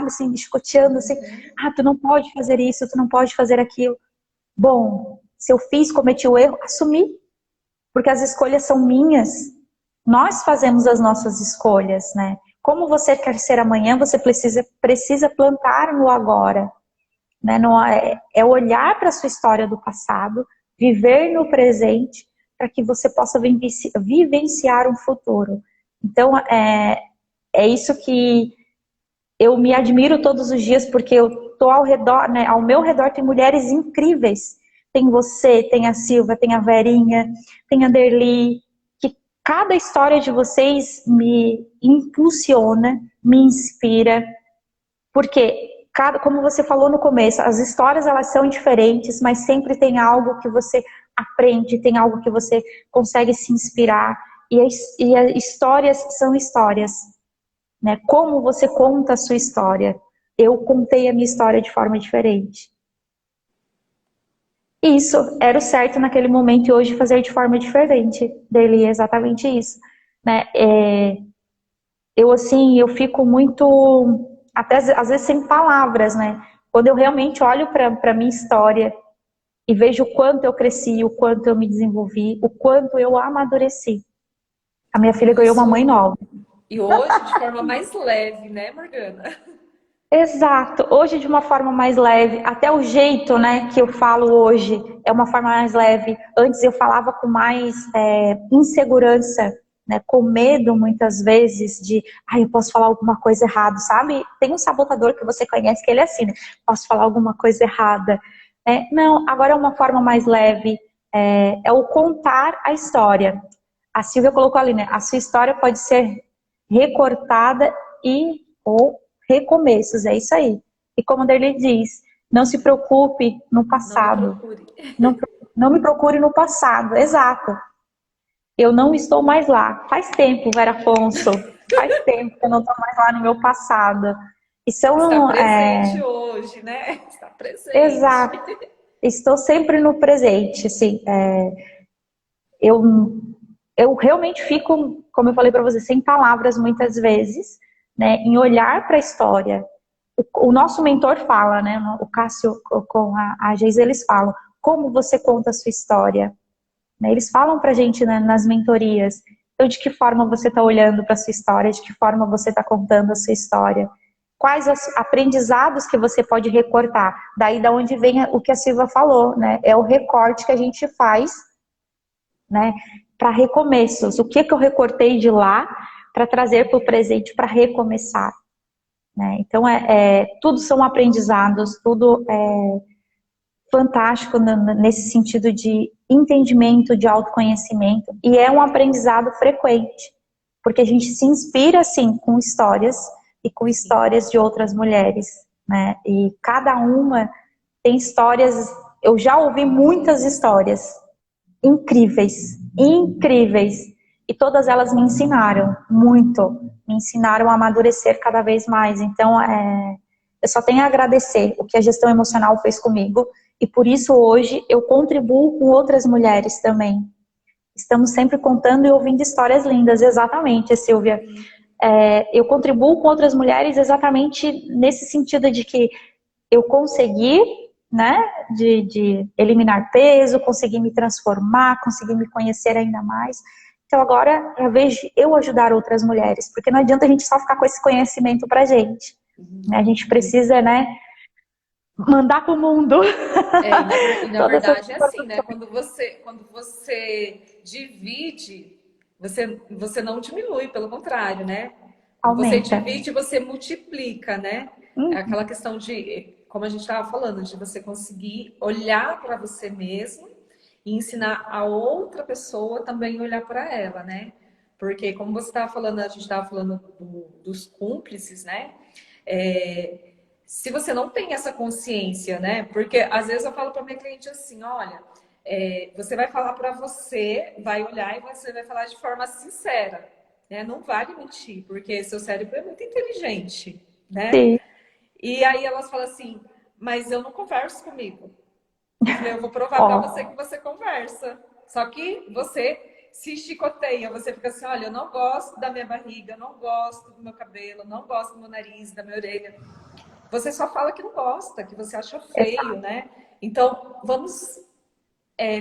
assim, me chicoteando, assim. Ah, tu não pode fazer isso, tu não pode fazer aquilo. Bom, se eu fiz, cometi o erro, assumi. Porque as escolhas são minhas. Nós fazemos as nossas escolhas, né? Como você quer ser amanhã, você precisa plantar no agora. Né? Não é olhar para a sua história do passado, viver no presente, para que você possa vivenciar um futuro. Então, é isso que eu me admiro todos os dias, porque eu estou ao redor, né? Ao meu redor tem mulheres incríveis. Tem você, tem a Silva, tem a Verinha, tem a Derli, que cada história de vocês me impulsiona, me inspira, porque como você falou no começo, as histórias elas são diferentes, mas sempre tem algo que você aprende, tem algo que você consegue se inspirar, e as histórias são histórias, né? Como você conta a sua história? Eu contei a minha história de forma diferente. Isso era o certo naquele momento e hoje fazer de forma diferente dele, é exatamente isso, né? Eu assim, eu fico muito, até às vezes sem palavras, né? Quando eu realmente olho para minha história e vejo o quanto eu cresci, o quanto eu me desenvolvi, o quanto eu amadureci. A minha filha ganhou uma mãe Isso. nova. E hoje, de forma mais leve, né, Morgana? Exato, hoje de uma forma mais leve, até o jeito, né, que eu falo hoje é uma forma mais leve. Antes eu falava com mais insegurança, né, com medo muitas vezes de, eu posso falar alguma coisa errada, sabe? Tem um sabotador que você conhece que ele é assim, né? Posso falar alguma coisa errada. Não, agora é uma forma mais leve, é o contar a história. A Silvia colocou ali, né? A sua história pode ser recortada ou recomeços, é isso aí. E como ele diz, não se preocupe no Não me passado. procure. Não, não me procure no passado, exato. Eu não estou mais lá. Faz tempo, Vera Afonso. Faz tempo que eu não estou mais lá no meu passado. E Está são, presente hoje, né? Está presente. exato. Estou sempre no presente, assim. Eu eu realmente fico, como eu falei para você, sem palavras muitas vezes, né, em olhar para a história. O nosso mentor fala, né, o Cássio com a Geis, eles falam, como você conta a sua história? Né, eles falam para a gente, né, nas mentorias, então de que forma você está olhando para a sua história, de que forma você está contando a sua história, quais os aprendizados que você pode recortar, daí da onde vem o que a Silvia falou, né, é o recorte que a gente faz, né, para recomeços, o que eu recortei de lá para trazer para o presente para recomeçar, né? Então tudo são aprendizados, tudo é fantástico nesse sentido de entendimento, de autoconhecimento, e é um aprendizado frequente, porque a gente se inspira assim com histórias e com histórias de outras mulheres, né? E cada uma tem histórias, eu já ouvi muitas histórias incríveis, incríveis. E todas elas me ensinaram muito, me ensinaram a amadurecer cada vez mais. Então, eu só tenho a agradecer o que a gestão emocional fez comigo. E por isso hoje eu contribuo com outras mulheres também. Estamos sempre contando e ouvindo histórias lindas, exatamente, Silvia. Eu contribuo com outras mulheres exatamente nesse sentido de que eu consegui, né, de eliminar peso, consegui me transformar, consegui me conhecer ainda mais. Então agora é a vez de eu ajudar outras mulheres, porque não adianta a gente só ficar com esse conhecimento pra gente. Né? A gente precisa, né, mandar pro mundo. Na Todas essas verdade é assim, né? informações. Quando você divide, você não diminui, pelo contrário, né? Quando você Aumenta. divide, você multiplica, né? É Uhum. aquela questão de, como a gente estava falando, de você conseguir olhar para você mesmo e ensinar a outra pessoa também a olhar para ela, né? Porque, como você estava falando, a gente estava falando dos cúmplices, né? É, se você não tem essa consciência, né? Porque às vezes eu falo para minha cliente assim, olha, você vai falar para você, vai olhar e você vai falar de forma sincera, né? Não vale mentir, porque seu cérebro é muito inteligente, né? Sim. E aí elas falam assim, mas eu não converso comigo. Eu falei, eu vou provar para você Ó, que você conversa. Só que você se chicoteia, você fica assim, olha, eu não gosto da minha barriga, eu não gosto do meu cabelo, eu não gosto do meu nariz, da minha orelha. Você só fala que não gosta, que você acha feio, né? Então, vamos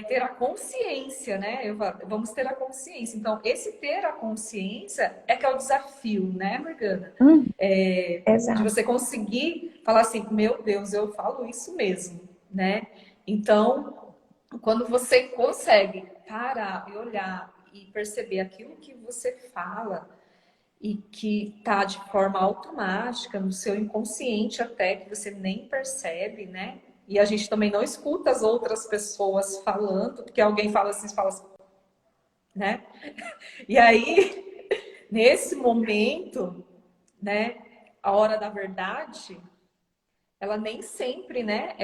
ter a consciência, né? Vamos ter a consciência. Então, esse ter a consciência é que é o desafio, né, Morgana? De exato. você conseguir falar assim, meu Deus, eu falo isso mesmo, né? Então, quando você consegue parar e olhar e perceber aquilo que você fala e que está de forma automática no seu inconsciente até que você nem percebe, né? E a gente também não escuta as outras pessoas falando, porque alguém fala assim, fala assim, né? E aí, nesse momento, né, a hora da verdade, ela nem sempre, né?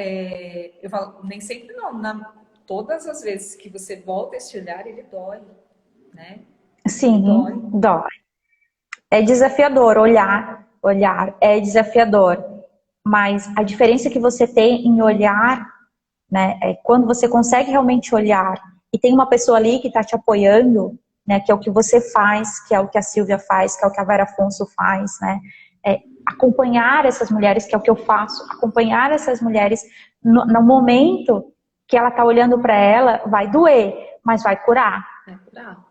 Eu falo, nem sempre não, todas as vezes que você volta esse olhar, ele dói, né? Ele dói. Sim, dói. É desafiador olhar é desafiador. Mas a diferença que você tem em olhar, né, é quando você consegue realmente olhar e tem uma pessoa ali que está te apoiando, né, que é o que você faz, que é o que a Silvia faz, que é o que a Vera Afonso faz, né, acompanhar essas mulheres, que é o que eu faço, acompanhar essas mulheres no momento que ela está olhando para ela, vai doer, mas vai curar. É curar.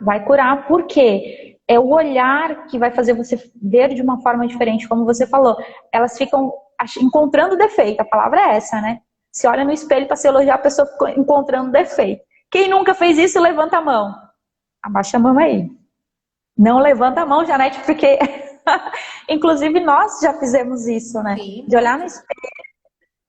Vai curar, porque é o olhar que vai fazer você ver de uma forma diferente, como você falou. Elas ficam encontrando defeito, a palavra é essa, né? Se olha no espelho para se elogiar, a pessoa fica encontrando defeito. Quem nunca fez isso, levanta a mão. Abaixa a mão aí. Não levanta a mão, Janete, porque inclusive nós já fizemos isso, né? Sim, De olhar no muito. espelho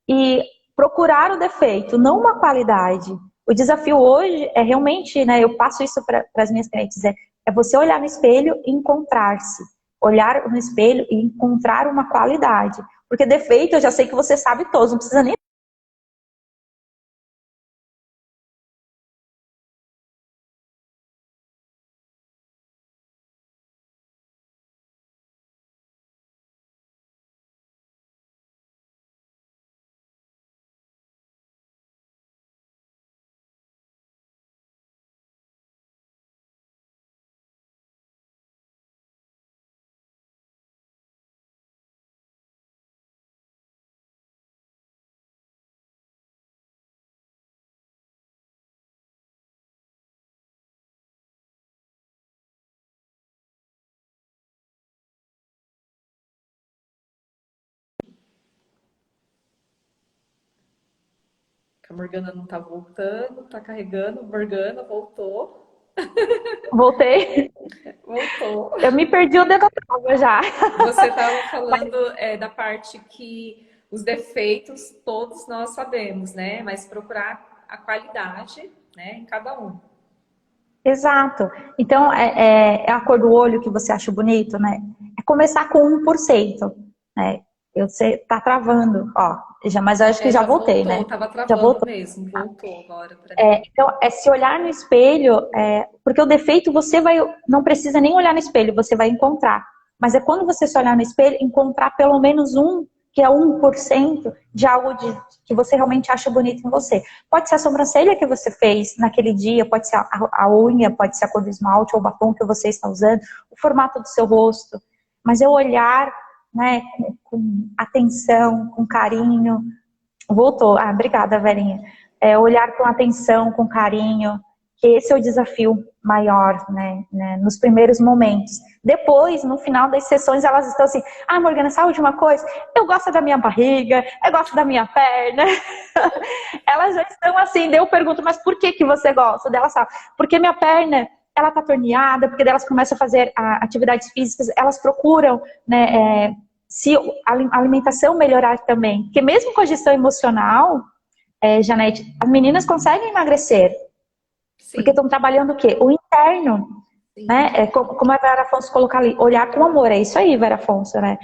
e procurar o defeito, não uma qualidade. O desafio hoje é realmente, né, eu passo isso para as minhas clientes, é você olhar no espelho e encontrar-se. Olhar no espelho e encontrar uma qualidade. Porque defeito eu já sei que você sabe todos, não precisa nem Que a Morgana não tá voltando, tá carregando. Morgana voltou. Voltei. Voltou. Eu me perdi onde eu estava já. Você estava falando da parte que os defeitos todos nós sabemos, né? Mas procurar a qualidade, né, em cada um. Exato. Então, é a cor do olho que você acha bonito, né? É começar com 1%, né? Você tá travando, ó. Mas eu acho que já Já voltei, voltou, né? tava Já travando voltou. mesmo, voltou agora para mim. Então, é se olhar no espelho, porque o defeito não precisa nem olhar no espelho, você vai encontrar. Mas é quando você se olhar no espelho, encontrar pelo menos que é 1% de algo que você realmente acha bonito em você. Pode ser a sobrancelha que você fez naquele dia, pode ser a unha, pode ser a cor do esmalte ou o batom que você está usando, o formato do seu rosto. Mas é olhar, né, com atenção, com carinho. Voltou. Ah, obrigada, Verinha. Olhar com atenção, com carinho, que esse é o desafio maior, né, nos primeiros momentos. Depois, no final das sessões, elas estão assim, ah, Morgana, sabe de uma coisa? Eu gosto da minha barriga, eu gosto da minha perna. Elas já estão assim, daí eu pergunto, mas por que você gosta dela? Sabe? Porque minha perna, ela tá torneada, porque elas começam a fazer atividades físicas, elas procuram, né, se a alimentação melhorar também. Porque mesmo com a gestão emocional, Janete, as meninas conseguem emagrecer. Sim. Porque estão trabalhando o quê? O interno. Né? Como a Vera Afonso colocar ali, olhar com amor, é isso aí, Vera Afonso, né?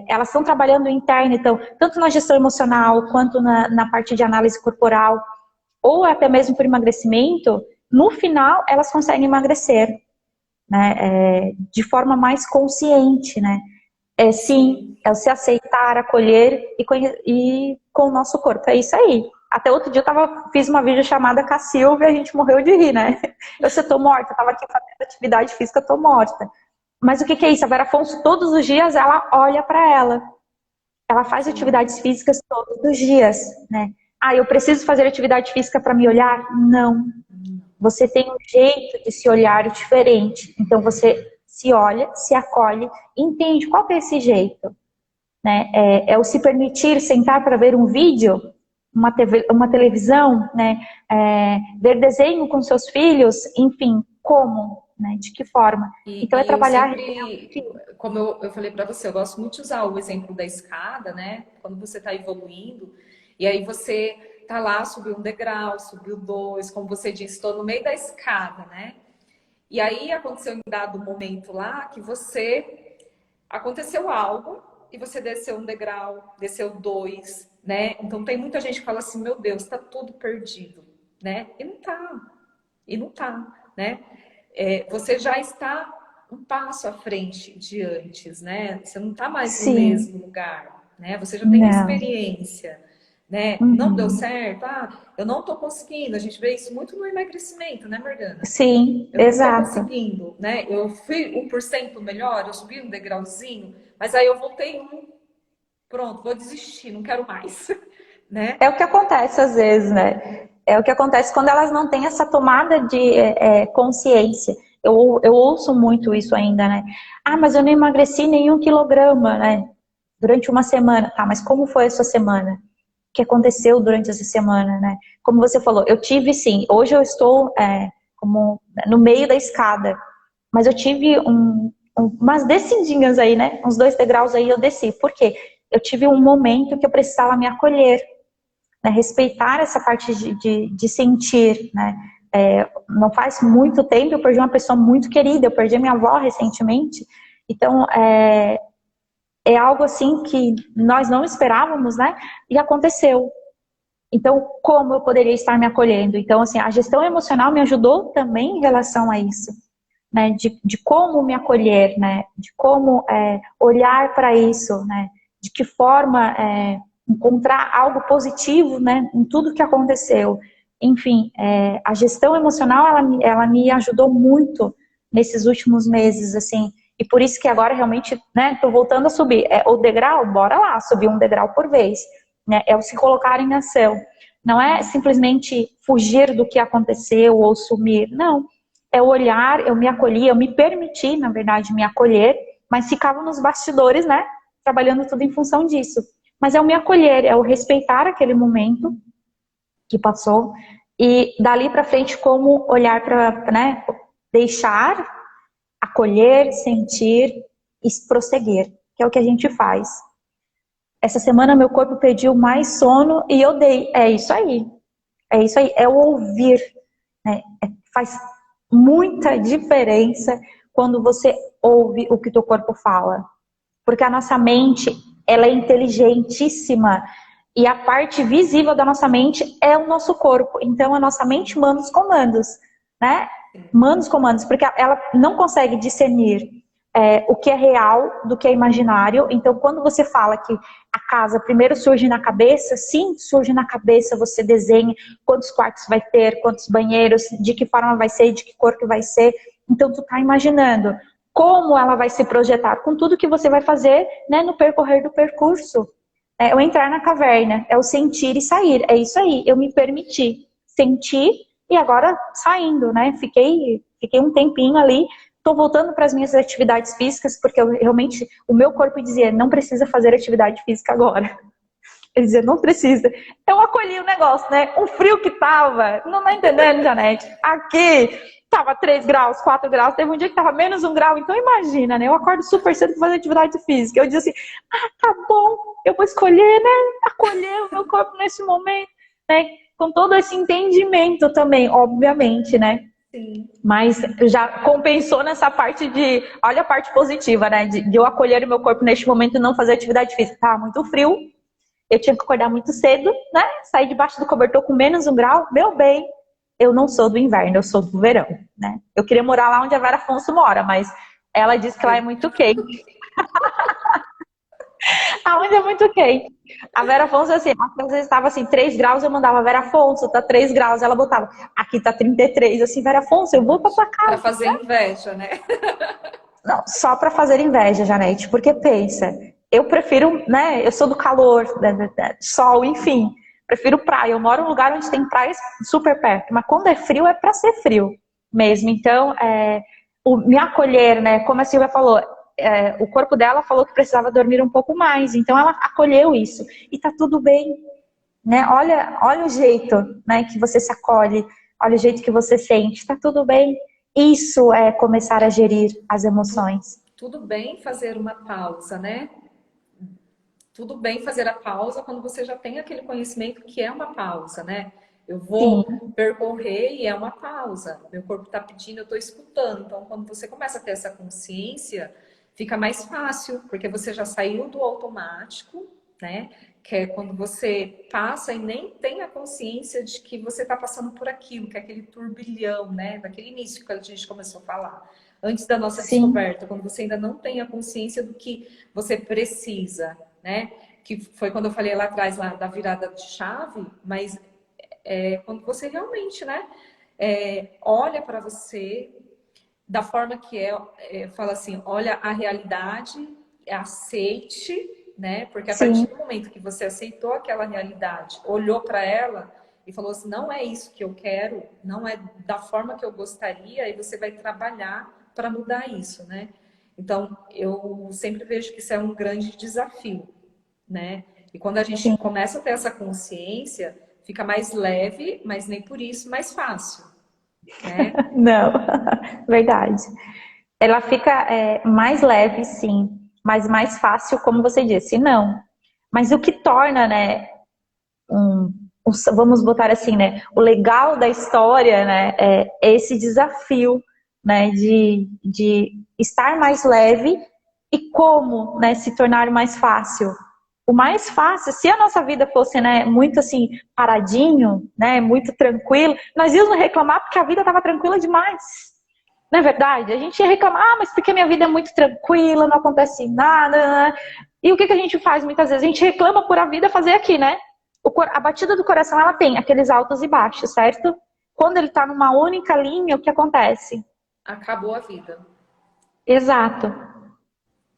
Elas estão trabalhando o interno, então, tanto na gestão emocional, quanto na parte de análise corporal, ou até mesmo por emagrecimento, no final elas conseguem emagrecer, né? De forma mais consciente, né? Sim, é o se aceitar, acolher e com o nosso corpo. É isso aí. Até outro dia fiz uma videochamada com a Silvia e a gente morreu de rir, né? Eu tô morta, eu tava aqui fazendo atividade física, eu tô morta. Mas o que é isso? A Vera Afonso, todos os dias, ela olha para ela. Ela faz atividades físicas todos os dias, né? Ah, eu preciso fazer atividade física para me olhar? Não. Você tem um jeito de se olhar diferente. Então, você se olha, se acolhe, entende qual que é esse jeito. Né? É o se permitir sentar para ver um vídeo, uma televisão, né? Ver desenho com seus filhos, enfim, como, né? De que forma. Então é trabalhar... Eu sempre, como eu falei para você, eu gosto muito de usar o exemplo da escada, né? Quando você está evoluindo, e aí você tá lá, subiu um degrau, subiu dois, como você disse, estou no meio da escada, né? E aí aconteceu um dado momento lá que aconteceu algo e você desceu um degrau, desceu dois, né? Então tem muita gente que fala assim, meu Deus, tá tudo perdido, né? E não tá, né? Você já está um passo à frente de antes, né? Você não tá mais no mesmo lugar, né? Você já tem experiência, né? Não deu certo, eu não tô conseguindo. A gente vê isso muito no emagrecimento, né, Morgana? Sim, eu exato. não tô conseguindo, né? Eu fui 1% melhor, eu subi um degrauzinho, mas aí eu voltei pronto, vou desistir, não quero mais, né? É o que acontece às vezes, né? É o que acontece quando elas não têm essa tomada de consciência. Eu ouço muito isso ainda, né? Ah, mas eu não emagreci nenhum quilograma, né? Durante uma semana. Tá, mas como foi a sua semana? O que aconteceu durante essa semana, né? Como você falou, eu tive sim. Hoje eu estou como no meio da escada, mas eu tive umas descidinhas aí, né? Uns 2 degraus aí eu desci. Por quê? Eu tive um momento que eu precisava me acolher, né? Respeitar essa parte de sentir, né? Não faz muito tempo eu perdi uma pessoa muito querida, eu perdi a minha avó recentemente, então é algo assim que nós não esperávamos, né? E aconteceu. Então, como eu poderia estar me acolhendo? Então, assim, a gestão emocional me ajudou também em relação a isso, né? De como me acolher, né? De como olhar para isso, né? De que forma encontrar algo positivo, né? Em tudo que aconteceu. Enfim, a gestão emocional, ela me ajudou muito nesses últimos meses, assim. E por isso que agora realmente, né? Tô voltando a subir. O degrau, bora lá, subir um degrau por vez. Né? É o se colocar em ação. Não é simplesmente fugir do que aconteceu ou sumir. Não. É olhar, eu me acolhi, eu me permiti, na verdade, me acolher, mas ficava nos bastidores, né? Trabalhando tudo em função disso. Mas é o me acolher, é o respeitar aquele momento, que passou. E dali para frente, como olhar para, né, deixar, acolher, sentir e prosseguir, que é o que a gente faz. Essa semana meu corpo pediu mais sono e eu dei. É isso aí. É isso aí. É o ouvir. Né? Faz muita diferença quando você ouve o que teu corpo fala. Porque a nossa mente, ela é inteligentíssima. E a parte visível da nossa mente é o nosso corpo. Então a nossa mente manda os comandos, né? Manda os comandos, porque ela não consegue discernir o que é real do que é imaginário. Então quando você fala que a casa primeiro surge na cabeça, sim, surge na cabeça, você desenha quantos quartos vai ter, quantos banheiros, de que forma vai ser, de que cor que vai ser. Então tu tá imaginando como ela vai se projetar com tudo que você vai fazer, né, no percorrer do percurso. É o entrar na caverna, é o sentir e sair. É isso aí, eu me permiti sentir e agora saindo, né? Fiquei um tempinho ali, tô voltando para as minhas atividades físicas, porque realmente o meu corpo dizia, não precisa fazer atividade física agora. Ele dizia, não precisa. Eu acolhi o negócio, né? O frio que tava, não tá entendendo, Janete? Aqui tava 3 graus, 4 graus, teve um dia que tava menos 1 grau, então imagina, né? Eu acordo super cedo para fazer atividade física. Eu disse assim, tá bom, eu vou escolher, né? Acolher o meu corpo nesse momento, né? Com todo esse entendimento também, obviamente, né? Sim. Mas já compensou nessa parte de, olha a parte positiva, né? De eu acolher o meu corpo neste momento e não fazer atividade física. Tava muito frio, eu tinha que acordar muito cedo, né? Sair debaixo do cobertor com menos 1 grau, meu bem, eu não sou do inverno, eu sou do verão, né? Eu queria morar lá onde a Vera Afonso mora, mas ela disse que lá é muito quente. Aonde é muito quente. A Vera Afonso, assim, às vezes estava assim, 3 graus, eu mandava, Vera Afonso, tá 3 graus. Ela botava, aqui tá 33. Assim, Vera Afonso, eu vou pra tua Para casa. fazer inveja, né? Não, só pra fazer inveja, Janete, porque pensa, eu prefiro, né, eu sou do calor, sol, enfim, prefiro praia. Eu moro em um lugar onde tem praias super perto, mas quando é frio, é pra ser frio mesmo. Então, me acolher, né, como a Silvia falou, o corpo dela falou que precisava dormir um pouco mais, então ela acolheu isso. E tá tudo bem, né? Olha o jeito, né, que você se acolhe, olha o jeito que você sente, tá tudo bem. Isso é começar a gerir as emoções. Tudo bem fazer uma pausa, né? Tudo bem fazer a pausa quando você já tem aquele conhecimento que é uma pausa, né? Eu vou Sim, percorrer e é uma pausa. Meu corpo está pedindo, eu estou escutando. Então, quando você começa a ter essa consciência, fica mais fácil, porque você já saiu do automático, né? Que é quando você passa e nem tem a consciência de que você está passando por aquilo, que é aquele turbilhão, né? Daquele início que a gente começou a falar. Antes da nossa sim, descoberta, quando você ainda não tem a consciência do que você precisa, né? Que foi quando eu falei lá atrás lá da virada de chave, mas quando você realmente, né, olha para você da forma que fala assim, olha a realidade, aceite, né? Porque a partir sim, do momento que você aceitou aquela realidade, olhou para ela e falou assim, não é isso que eu quero, não é da forma que eu gostaria, e você vai trabalhar para mudar isso, né? Então, eu sempre vejo que isso é um grande desafio, né? E quando a gente sim. começa a ter essa consciência, fica mais leve, mas nem por isso mais fácil, né? Não, verdade. Ela fica mais leve, sim, mas mais fácil, como você disse, não. Mas o que torna, né, vamos botar assim, né, o legal da história, né, é esse desafio, né, de estar mais leve e como, né, se tornar mais fácil. O mais fácil, se a nossa vida fosse, né, muito assim, paradinho, né, muito tranquilo, nós íamos reclamar porque a vida estava tranquila demais. Não é verdade? A gente ia reclamar, mas porque a minha vida é muito tranquila, não acontece nada, né? E o que a gente faz muitas vezes? A gente reclama por a vida fazer aqui, né? A batida do coração, ela tem aqueles altos e baixos, certo? Quando ele está numa única linha, o que acontece? Acabou a vida. Exato,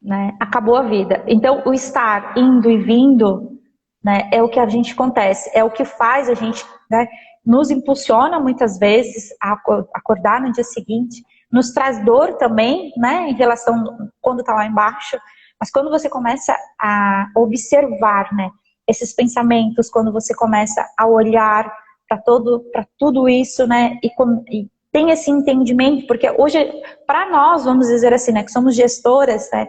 né? Acabou a vida. Então, o estar indo e vindo, né, é o que a gente acontece, é o que faz a gente, né, nos impulsiona muitas vezes a acordar no dia seguinte, nos traz dor também, né, em relação quando está lá embaixo, mas quando você começa a observar, né, esses pensamentos, quando você começa a olhar para tudo isso, né? E tem esse entendimento, porque hoje, para nós, vamos dizer assim, né, que somos gestoras, né?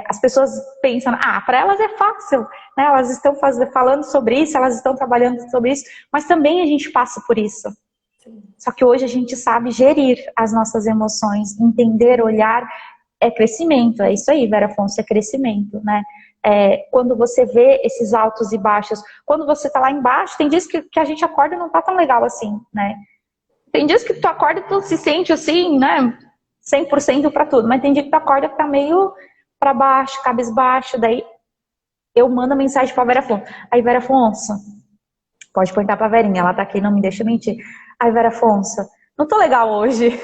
As pessoas pensam, para elas é fácil, né? Elas estão falando sobre isso, elas estão trabalhando sobre isso, mas também a gente passa por isso. Só que hoje a gente sabe gerir as nossas emoções, entender, olhar, é crescimento, é isso aí, Vera Afonso, é crescimento, né? Quando você vê esses altos e baixos, quando você tá lá embaixo, tem dias que a gente acorda e não tá tão legal assim, né? Tem dias que tu acorda e tu se sente assim, né? 100% para tudo, mas tem dia que tu acorda e tá meio para baixo, cabisbaixo, daí eu mando mensagem pra Vera Afonso. Aí, Vera Afonso, pode perguntar pra Verinha, ela tá aqui, não me deixa mentir. Aí, Vera Afonso, não tô legal hoje.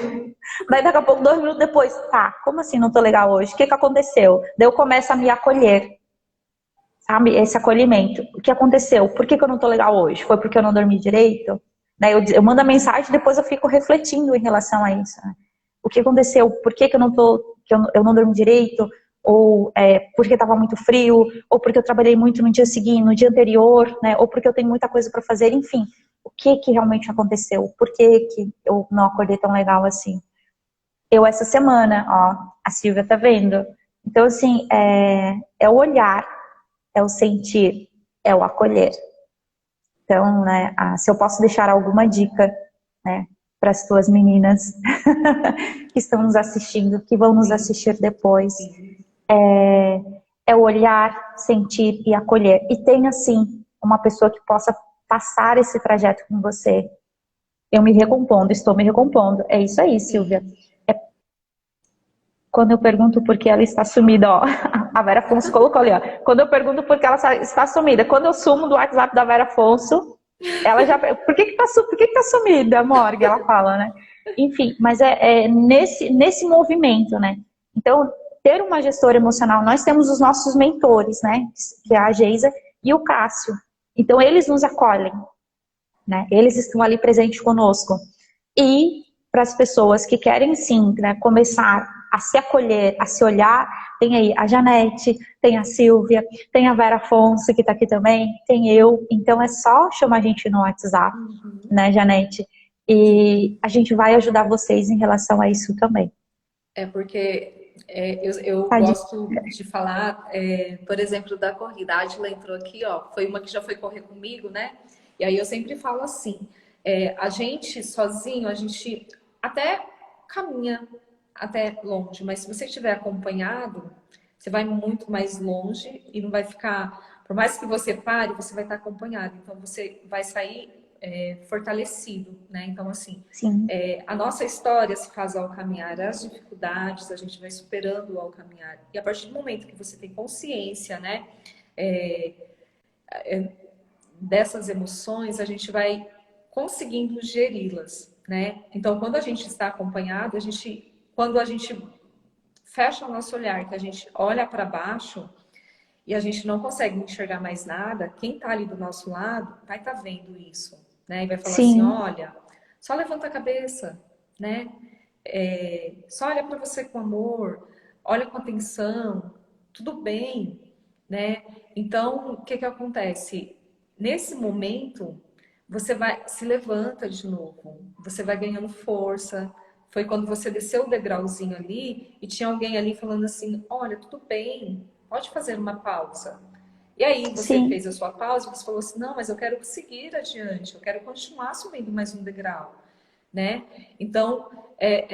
Daí daqui a pouco, 2 minutos depois, tá, como assim não tô legal hoje? O que aconteceu? Daí eu começo a me acolher, sabe, esse acolhimento. O que aconteceu? Por que eu não tô legal hoje? Foi porque eu não dormi direito? Daí eu mando a mensagem e depois eu fico refletindo em relação a isso, né? O que aconteceu? Por que eu não dormi direito? Ou porque estava muito frio, ou porque eu trabalhei muito no dia seguinte, no dia anterior, né? Ou porque eu tenho muita coisa para fazer, enfim. O que realmente aconteceu? Por que eu não acordei tão legal assim? Eu essa semana, ó, a Silvia tá vendo. Então, assim, é o olhar, é o sentir, é o acolher. Então, né, se eu posso deixar alguma dica, né, para as tuas meninas que estão nos assistindo, que vão nos assistir depois, é o olhar, sentir e acolher. E tenha, sim, uma pessoa que possa passar esse trajeto com você. Eu me recompondo, estou me recompondo. É isso aí, Silvia. Quando eu pergunto por que ela está sumida, ó, a Vera Afonso colocou ali, ó. Quando eu pergunto por que ela está sumida, quando eu sumo do WhatsApp da Vera Afonso, ela já pergunta, por que tá sumida, Morgue? Ela fala, né? Enfim, mas nesse movimento, né? Então, ter uma gestora emocional, nós temos os nossos mentores, né? Que é a Geisa e o Cássio. Então, eles nos acolhem, né? Eles estão ali presentes conosco. E para as pessoas que querem, sim, né, começar a se acolher, a se olhar, tem aí a Janete, tem a Silvia, tem a Vera Afonso, que está aqui também, tem eu. Então, é só chamar a gente no WhatsApp, né, Janete? E a gente vai ajudar vocês em relação a isso também. Porque eu gosto de falar, por exemplo, da corrida. A Adila entrou aqui, ó, foi uma que já foi correr comigo, né? E aí eu sempre falo assim, a gente sozinho, a gente até caminha até longe, mas se você estiver acompanhado, você vai muito mais longe e não vai ficar, por mais que você pare, você vai estar acompanhado. Então você vai sair fortalecido, né? Então, assim, a nossa história se faz ao caminhar, as dificuldades a gente vai superando ao caminhar. E a partir do momento que você tem consciência, né, dessas emoções, a gente vai conseguindo geri-las, né? Então, quando a gente está acompanhado, quando a gente fecha o nosso olhar, que a gente olha para baixo e a gente não consegue enxergar mais nada, quem está ali do nosso lado vai estar vendo isso, né? E vai falar assim, olha, só levanta a cabeça, né? Só olha para você com amor, olha com atenção, tudo bem, né? Então, o que acontece? Nesse momento, você se levanta de novo, você vai ganhando força. Foi quando você desceu o degrauzinho ali e tinha alguém ali falando assim, olha, tudo bem, pode fazer uma pausa. E aí você fez a sua pausa e você falou assim, não, mas eu quero seguir adiante, eu quero continuar subindo mais um degrau, né? Então,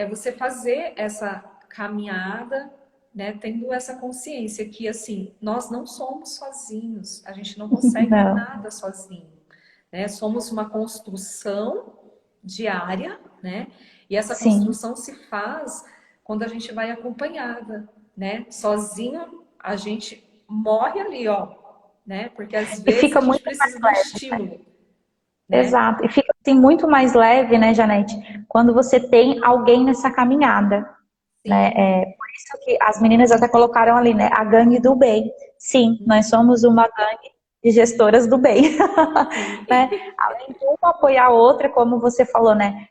você fazer essa caminhada, né, tendo essa consciência que, assim, nós não somos sozinhos, a gente não consegue nada sozinho, né? Somos uma construção diária, né? E essa construção se faz quando a gente vai acompanhada, né? Sozinho, a gente morre ali, ó, né? Porque às vezes a gente precisa de um estímulo. Né? Exato. E fica assim muito mais leve, né, Janete? Quando você tem alguém nessa caminhada. Né? Por isso que as meninas até colocaram ali, né? A gangue do bem. Sim, nós somos uma gangue de gestoras do bem. Né? Além de uma apoiar a outra, como você falou, né?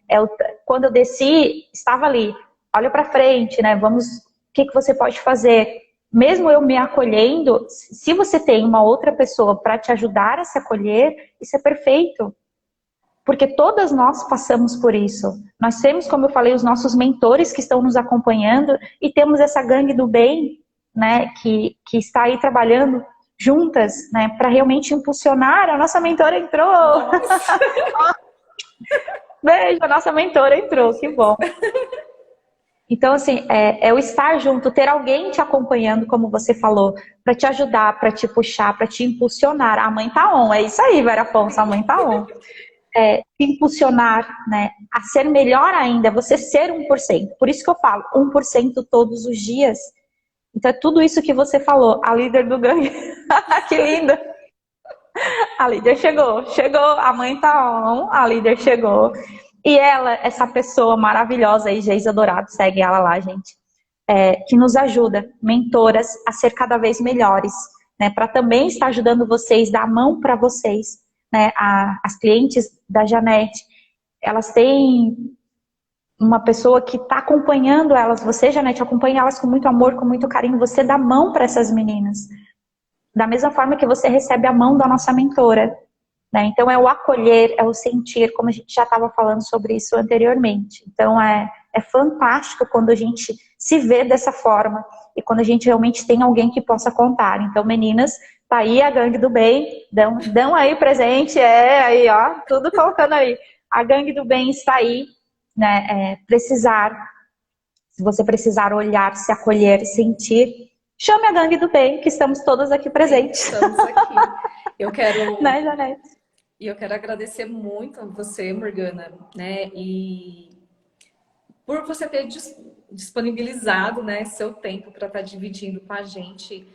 Quando eu desci, estava ali, olha para frente, né? Vamos, o que você pode fazer? Mesmo eu me acolhendo, se você tem uma outra pessoa para te ajudar a se acolher, isso é perfeito. porque todas nós passamos por isso. Nós temos, como eu falei, os nossos mentores que estão nos acompanhando e temos essa gangue do bem, né, que está aí trabalhando juntas, né, para realmente impulsionar. A nossa mentora entrou! Beijo, a nossa mentora entrou, que bom. Então, assim, é o estar junto, ter alguém te acompanhando, como você falou, para te ajudar, para te puxar, para te impulsionar. A mãe tá on, é isso aí, Vera Afonso, a mãe tá on. Te impulsionar, né, a ser melhor ainda, você ser 1%. Por isso que eu falo, 1% todos os dias. Então, é tudo isso que você falou, a líder do gangue. Que linda! A líder chegou, a mãe tá on, a líder chegou. E ela, essa pessoa maravilhosa aí, Geisa Dourado, segue ela lá, gente, que nos ajuda, mentoras, a ser cada vez melhores, né, para também estar ajudando vocês, dar a mão para vocês, né, as clientes da Janete, elas têm uma pessoa que está acompanhando elas, você, Janete, acompanha elas com muito amor, com muito carinho, você dá a mão para essas meninas, da mesma forma que você recebe a mão da nossa mentora, né? Então é o acolher, é o sentir, como a gente já estava falando sobre isso anteriormente. Então é fantástico quando a gente se vê dessa forma e quando a gente realmente tem alguém que possa contar. Então, meninas, tá aí a gangue do bem, dão aí presente, aí ó, tudo colocando aí. A gangue do bem está aí, né? Se você precisar olhar, se acolher, sentir, chame a gangue do bem, que estamos todas aqui presentes. Sim, estamos aqui. Eu quero... Né, Janete? E eu quero agradecer muito a você, Morgana, né? E por você ter disponibilizado, né, seu tempo para estar dividindo com a gente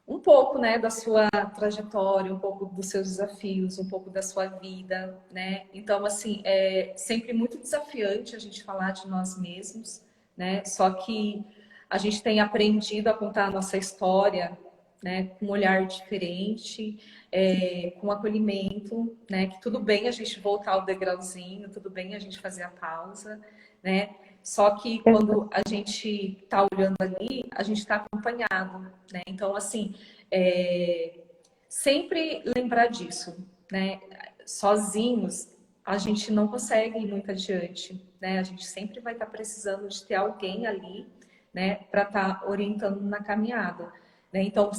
um pouco, né, da sua trajetória, um pouco dos seus desafios, um pouco da sua vida, né? Então, assim, é sempre muito desafiante a gente falar de nós mesmos, né? Só que a gente tem aprendido a contar a nossa história, né, com um olhar diferente, com acolhimento, né, que tudo bem a gente voltar ao degrauzinho, tudo bem a gente fazer a pausa, né, só que quando a gente está olhando ali, a gente está acompanhado, né, então assim, sempre lembrar disso, né, sozinhos a gente não consegue ir muito adiante, né, a gente sempre vai estar precisando de ter alguém ali, né, para estar orientando na caminhada, né, então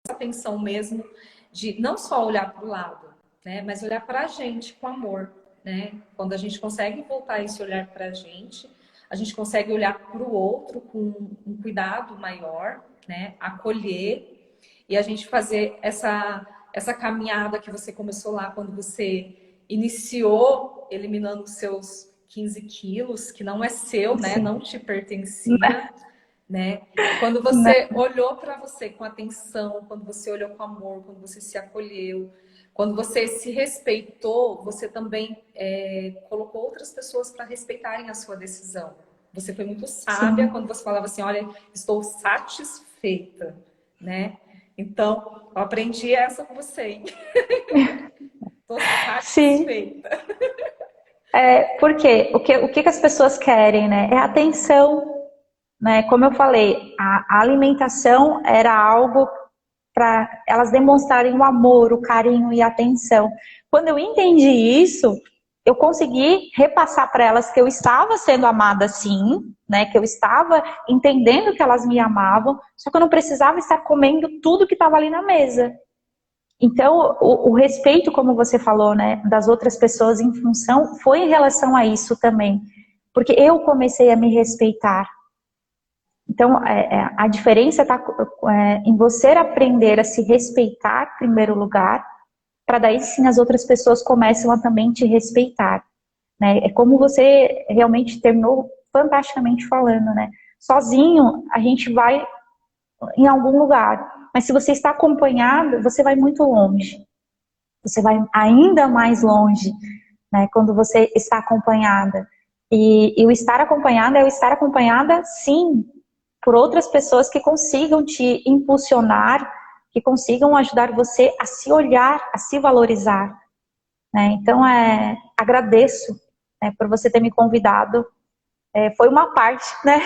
atenção mesmo de não só olhar para o lado, né, mas olhar para a gente com amor, né? Quando a gente consegue voltar esse olhar para a gente consegue olhar para o outro com um cuidado maior, né? Acolher e a gente fazer essa caminhada que você começou lá quando você iniciou eliminando os seus 15 quilos, que não é seu, né? Sim. Não te pertencia. Né? Quando você olhou para você com atenção, quando você olhou com amor, quando você se acolheu, quando você se respeitou, você também colocou outras pessoas para respeitarem a sua decisão. Você foi muito sábia. Sim. Quando você falava assim, olha, estou satisfeita, né? Então, eu aprendi essa com você. Estou satisfeita. Sim. Porque o que as pessoas querem, né? É atenção. Né? Como eu falei, a alimentação era algo para elas demonstrarem o amor, o carinho e a atenção. Quando eu entendi isso, eu consegui repassar para elas que eu estava sendo amada sim, né? Que eu estava entendendo que elas me amavam, só que eu não precisava estar comendo tudo que estava ali na mesa. Então, o respeito, como você falou, né, das outras pessoas em função, foi em relação a isso também. Porque eu comecei a me respeitar. Então, a diferença está em você aprender a se respeitar em primeiro lugar, para daí sim as outras pessoas começam a também te respeitar. Né? É como você realmente terminou fantasticamente falando, né? Sozinho, a gente vai em algum lugar, mas se você está acompanhado, você vai muito longe. Você vai ainda mais longe, né? Quando você está acompanhada. E o estar acompanhada é o estar acompanhada, sim, por outras pessoas que consigam te impulsionar, que consigam ajudar você a se olhar, a se valorizar. Né? Então, agradeço, né, por você ter me convidado foi uma parte, né,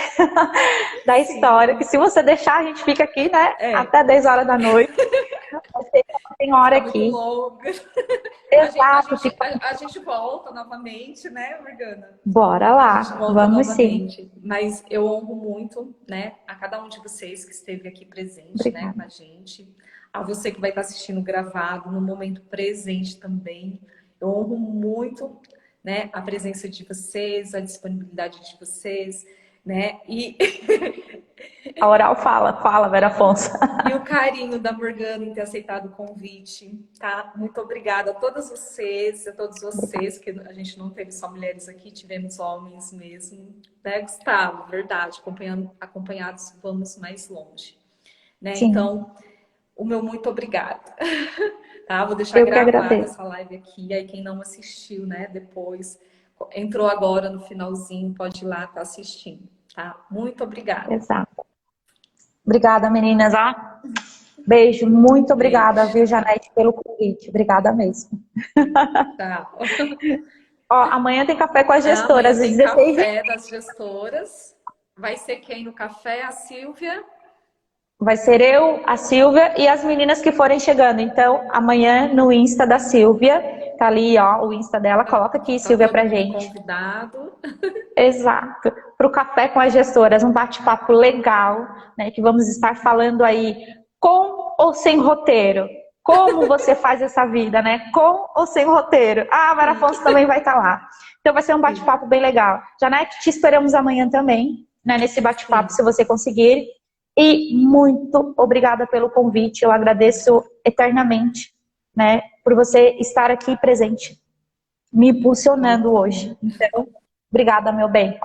da história, que se você deixar, a gente fica aqui, né, até 10 horas da noite. Tem hora Fica muito aqui. longo. Exato. A gente volta novamente, né, Morgana? Bora A gente lá, volta vamos sim. novamente. Mas eu honro muito, né, a cada um de vocês que esteve aqui presente, Obrigada. né, com a gente. A você que vai estar assistindo gravado, no momento presente também. Eu honro muito, né, a presença de vocês, a disponibilidade de vocês, né? E A Oral fala, Vera Afonso. E o carinho da Morgana em ter aceitado o convite, tá? Muito obrigada a todos vocês, que a gente não teve só mulheres aqui, tivemos homens mesmo, né, Gustavo? Verdade, acompanhados vamos mais longe, né? Sim. Então, o meu muito obrigada, tá? Vou deixar gravada essa live aqui, aí quem não assistiu, né, depois, entrou agora no finalzinho, pode ir lá, tá assistindo, tá? Muito obrigada. Exato. Obrigada, meninas. Beijo, muito obrigada, viu, Janete, pelo convite. Obrigada mesmo. Tá. Amanhã tem café com as gestoras. Amanhã tem café das gestoras. Vai ser quem no café? A Silvia? Vai ser eu, a Silvia e as meninas que forem chegando. Então, amanhã no Insta da Silvia, tá ali, ó, o Insta dela. Coloca aqui, Silvia, pra gente. Convidado. Exato. Para o Café com as Gestoras, um bate-papo legal, né? Que vamos estar falando aí com ou sem roteiro. Como você faz essa vida, né? Com ou sem roteiro. A Vera Afonso também vai estar lá. Então vai ser um bate-papo bem legal. Janete, te esperamos amanhã também, né? Nesse bate-papo, se você conseguir. E muito obrigada pelo convite. Eu agradeço eternamente, né? Por você estar aqui presente, me impulsionando hoje. Então, obrigada, meu bem.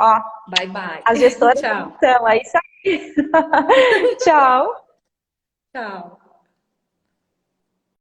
Bye, bye. As gestoras Tchau. Então, é isso aí. Tchau. Tchau.